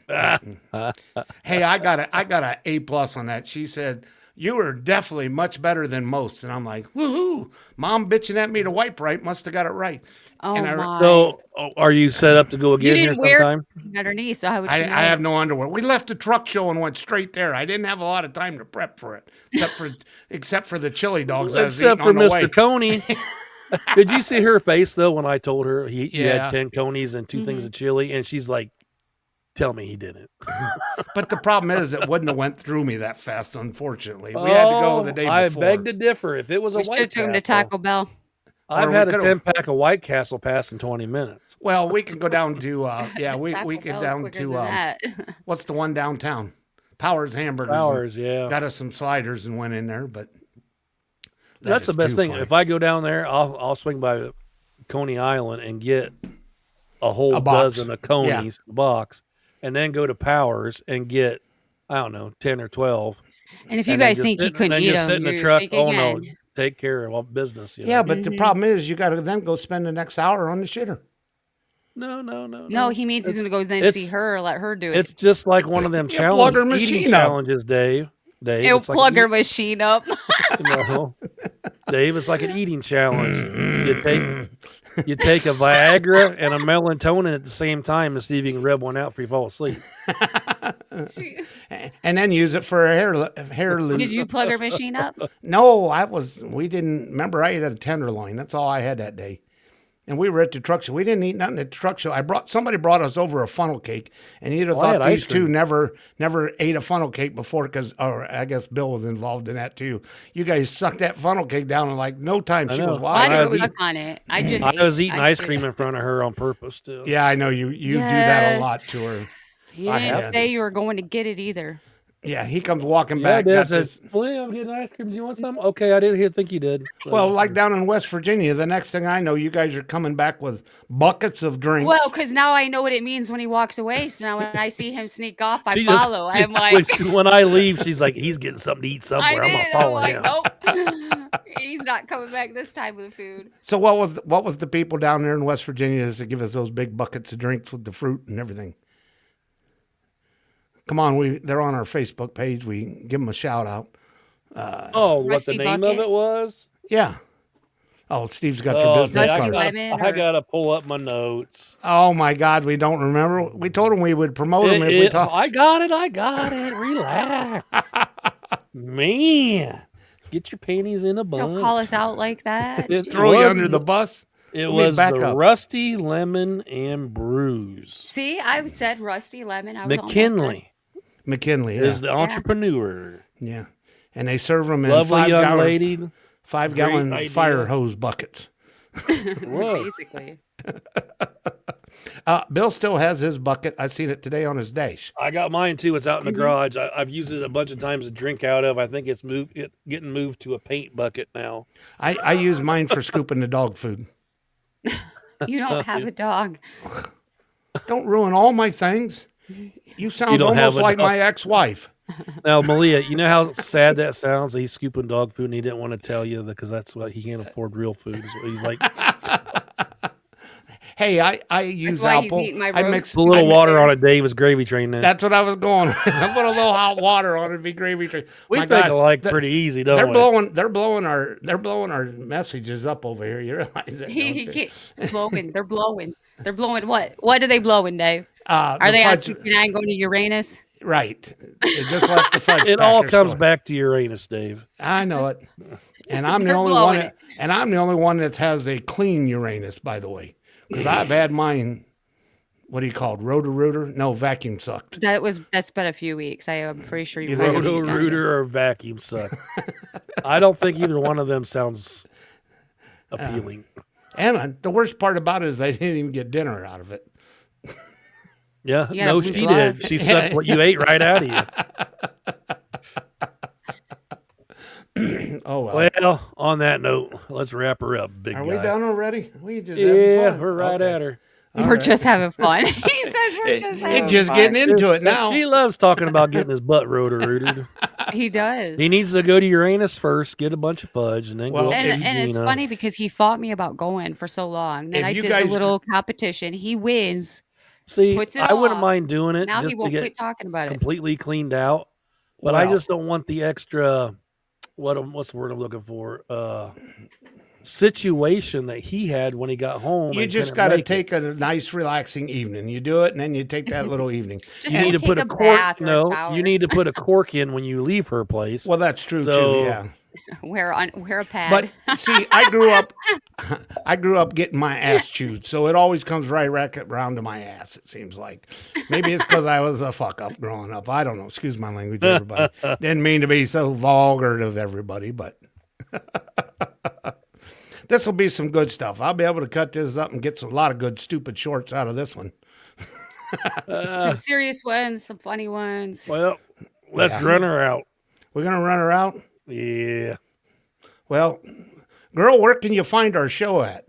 Hey, I got a A+ on that. She said you were definitely much better than most. And I'm like, woohoo! Mom bitching at me to wipe right must have got it right. Oh And my! So, are you set up to go You again here didn't wear sometime? underneath, so how would I, she know? I have no underwear. We left the truck show and went straight there. I didn't have a lot of time to prep for it, except for the chili dogs. I was Except eating for on the way. Mr. Coney. Did you see her face though when I told her he Yeah. had 10 conies and 2 things of chili, and she's like, "Tell me he didn't." But the problem is, it wouldn't have went through me that fast. Unfortunately, we had to go the day before. I beg to differ. If it was a We should White have took him to Castle, Taco Bell. I've Or we had a could've- 10-pack of White Castle pass in 20 minutes. Well, we can go down to we Taco we get Bell's down quicker to than that. what's the one downtown? Powers Hamburgers. and Hours, yeah. Got us some sliders and went in there, but that That's the is best too thing. funny. If I go down there, I'll swing by Coney Island and get a whole A box. dozen of conies box, and then go to Powers and get, I don't know, 10 or 12. And if you and then guys just think he sit- couldn't and eat just sit them, in the you're truck. thinking Oh no, again. take care of all business. You know? yeah, but the Mhm. problem is, you got to then go spend the next hour on the shitter. No. No, he means he's It's- gonna go then see it's- her, let her do it. It's just like one of them Yeah, plug her eating machine up. challenges, Dave. He'll it's like plug an her machine up. No, Dave, it's like an eating challenge. You take a Viagra and a melatonin at the same time and see if you can rub one out before you fall asleep. And then use it for a hair lose. Did you plug her machine up? No, we didn't. Remember, I ate at a Tenderloin. That's all I had that day. And we were at the truck show. We didn't eat nothing at the truck show. Somebody brought us over a funnel cake, and you'd have Well, I thought had these ice two cream. never ate a funnel cake before, or I guess Bill was involved in that too. You guys sucked that funnel cake down in like no time. I She know. was I wild. I didn't was suck on it. I just I was ate eating ice cream. cream in front of her on purpose too. Yeah, I know you do that a lot Yes. to her. You I didn't had. say you were going to get it either. Yeah, he comes walking Yeah, I back. did. I got said, this- "Well, I'm getting ice cream. Do you want some?" Okay, I didn't think you did. So- well, like down in West Virginia, the next thing I know, you guys are coming back with buckets of drinks. Well, because now I know what it means when he walks away. So now when I see him sneak off, I She just- follow. she- I'm like, when I leave, she's like, "He's getting something to eat I somewhere. I'm did. gonna I'm follow like, him." nope. He's not coming back this time with food. So what was the people down there in West Virginia to give us those big buckets of drinks with the fruit and everything? Come on, they're on our Facebook page. We give them a shout out. Oh, what the Rusty name of bucket? it was? Yeah. Oh, Steve's got Oh, your business Rusty card. lemon I or- gotta pull up my notes. Oh my God, we don't remember. We told him we would promote him if we talked. I got it. Relax, man. Get your panties in a bun. Don't call us out like that. It Throw you was under the bus. It Let me was back the up. Rusty Lemon and Brews. See, I said rusty lemon. I was almost McKinley McKinley. Yeah. is the entrepreneur. Yeah. And they serve them in Lovely young 5-gallon lady. 5-gallon idea. fire hose buckets. done. Whoa. Basically. Bill still has his bucket. I seen it today on his dash. I got mine too. It's out in the Mhm. garage. I've used it a bunch of times to drink out of. I think it's getting moved to a paint bucket now. I use mine for scooping the dog food. You don't have a dog. Don't ruin all my things. You sound don't have almost a like dog. my ex-wife. Now, Malia, you know how sad that sounds? He's scooping dog food and he didn't want to tell you because that's what he can't afford real food. Is what he's like, Hey, I use why he's Alpo. eating my I roast. mix a little I- water on a Davis gravy train. Then That's what I was going with. I put a little hot water on it, be gravy. we My think God, alike they're- pretty easy, They're don't we? blowing our messages up over here. You realize that? He don't you? get blowing. They're blowing. They're blowing what? What are they blowing, Dave? Are Are they on 69 going to Uranus? Right. It just left the fudge It all packer comes store. back to Uranus, Dave. I know it. And I'm the They're only one blowing that, and I'm the only one that has a clean Uranus, by the way. Because I've had mine, what do you call it? Roto-rooter? No, vacuum sucked. That's been a few weeks. I'm pretty sure You you've think already it's- Roto done it. rooter or vacuum suck. I don't think either one of them sounds appealing. And the worst part about it is I didn't even get dinner out of it. Yeah, You got a no, blue she glove. did. She sucked what you ate right out of you. Oh, well. Well, on that note, let's wrap her up, big Are guy. we done already? We just having Yeah, fun? we're right Okay. at her. All We're right. just having fun. He says we're just having It just fun. getting into it now. He loves talking about getting his butt rotor-rooted. He does. He needs to go to Uranus first, get a bunch of fudge, and then Well, go up and, to and it's Gina. funny because he fought me about going for so long. Then If I you did guys- the little competition. He wins. See, puts it I wouldn't off. mind doing it Now just he to won't get quit talking about it. completely cleaned out, but I Well, just don't want the extra what's the word I'm looking for? Situation that he had when he got home. You and just couldn't got to make it. take a nice, relaxing evening. You do it, and then you take that little evening. Just You need to take put a a cork. bath or a No, shower. you need to put a cork in when you leave her place. Well, that's true too. So- Yeah. wear a pad. But see, I grew up getting my ass chewed, so it always comes right around to my ass. It seems like maybe it's because I was a fuck up growing up. I don't know. Excuse my language, everybody. Didn't mean to be so vulgar to everybody, but this will be some good stuff. I'll be able to cut this up and get a lot of good stupid shorts out of this one. Some serious ones, some funny ones. Well, let's Yeah. run her out. We're gonna run her out. Yeah. Well, girl, where can you find our show at?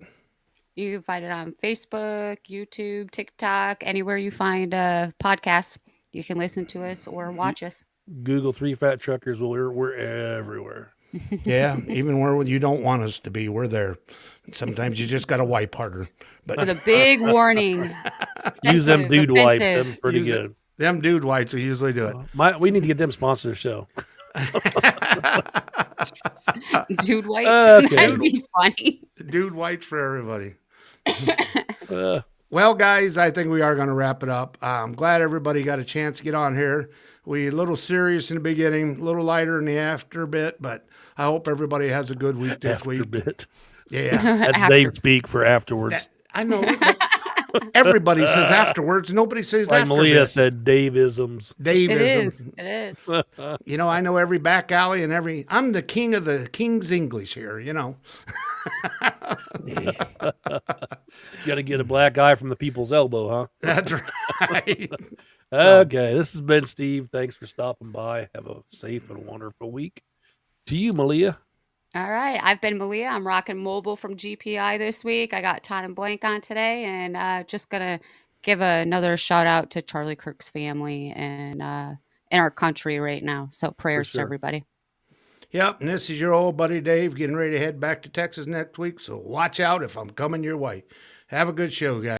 You can find it on Facebook, YouTube, TikTok, anywhere you find podcasts. You can listen to us or watch us. Google Three Fat Truckers. We're everywhere. Yeah, even where you don't want us to be, we're there. Sometimes you just got to wipe harder. But With a big warning. Use them Offensive, dude wipe. offensive. Them pretty Use it. good. them dude whites will usually do it. We need to get them sponsor the show. Dude wipes. Okay. That'd be funny. Dude whites for everybody. Uh, Well, guys, I think we are going to wrap it up. I'm glad everybody got a chance to get on here. We a little serious in the beginning, a little lighter in the after bit, but I hope everybody has a good week this after week. bit. Yeah, That's After. Dave speak for afterwards. I know. Everybody says afterwards. Nobody says Like after Malia bit. said, Dave-isms. Dave It is. is. It is. You know, I know every back alley and I'm the king of the King's English here, you know. You got to get a black guy from the people's elbow, huh? That's right. Okay, this has been Steve. Thanks for stopping by. Have a safe and wonderful week. To you, Malia. All right. I've been Malia. I'm rocking mobile from GPI this week. I got Todd and Blank on today, and just gonna give another shout out to Charlie Kirk's family and in our country right now. So prayers sure. to everybody. Yep, and this is your old buddy Dave getting ready to head back to Texas next week, so watch out if I'm coming your way. Have a good show, guys.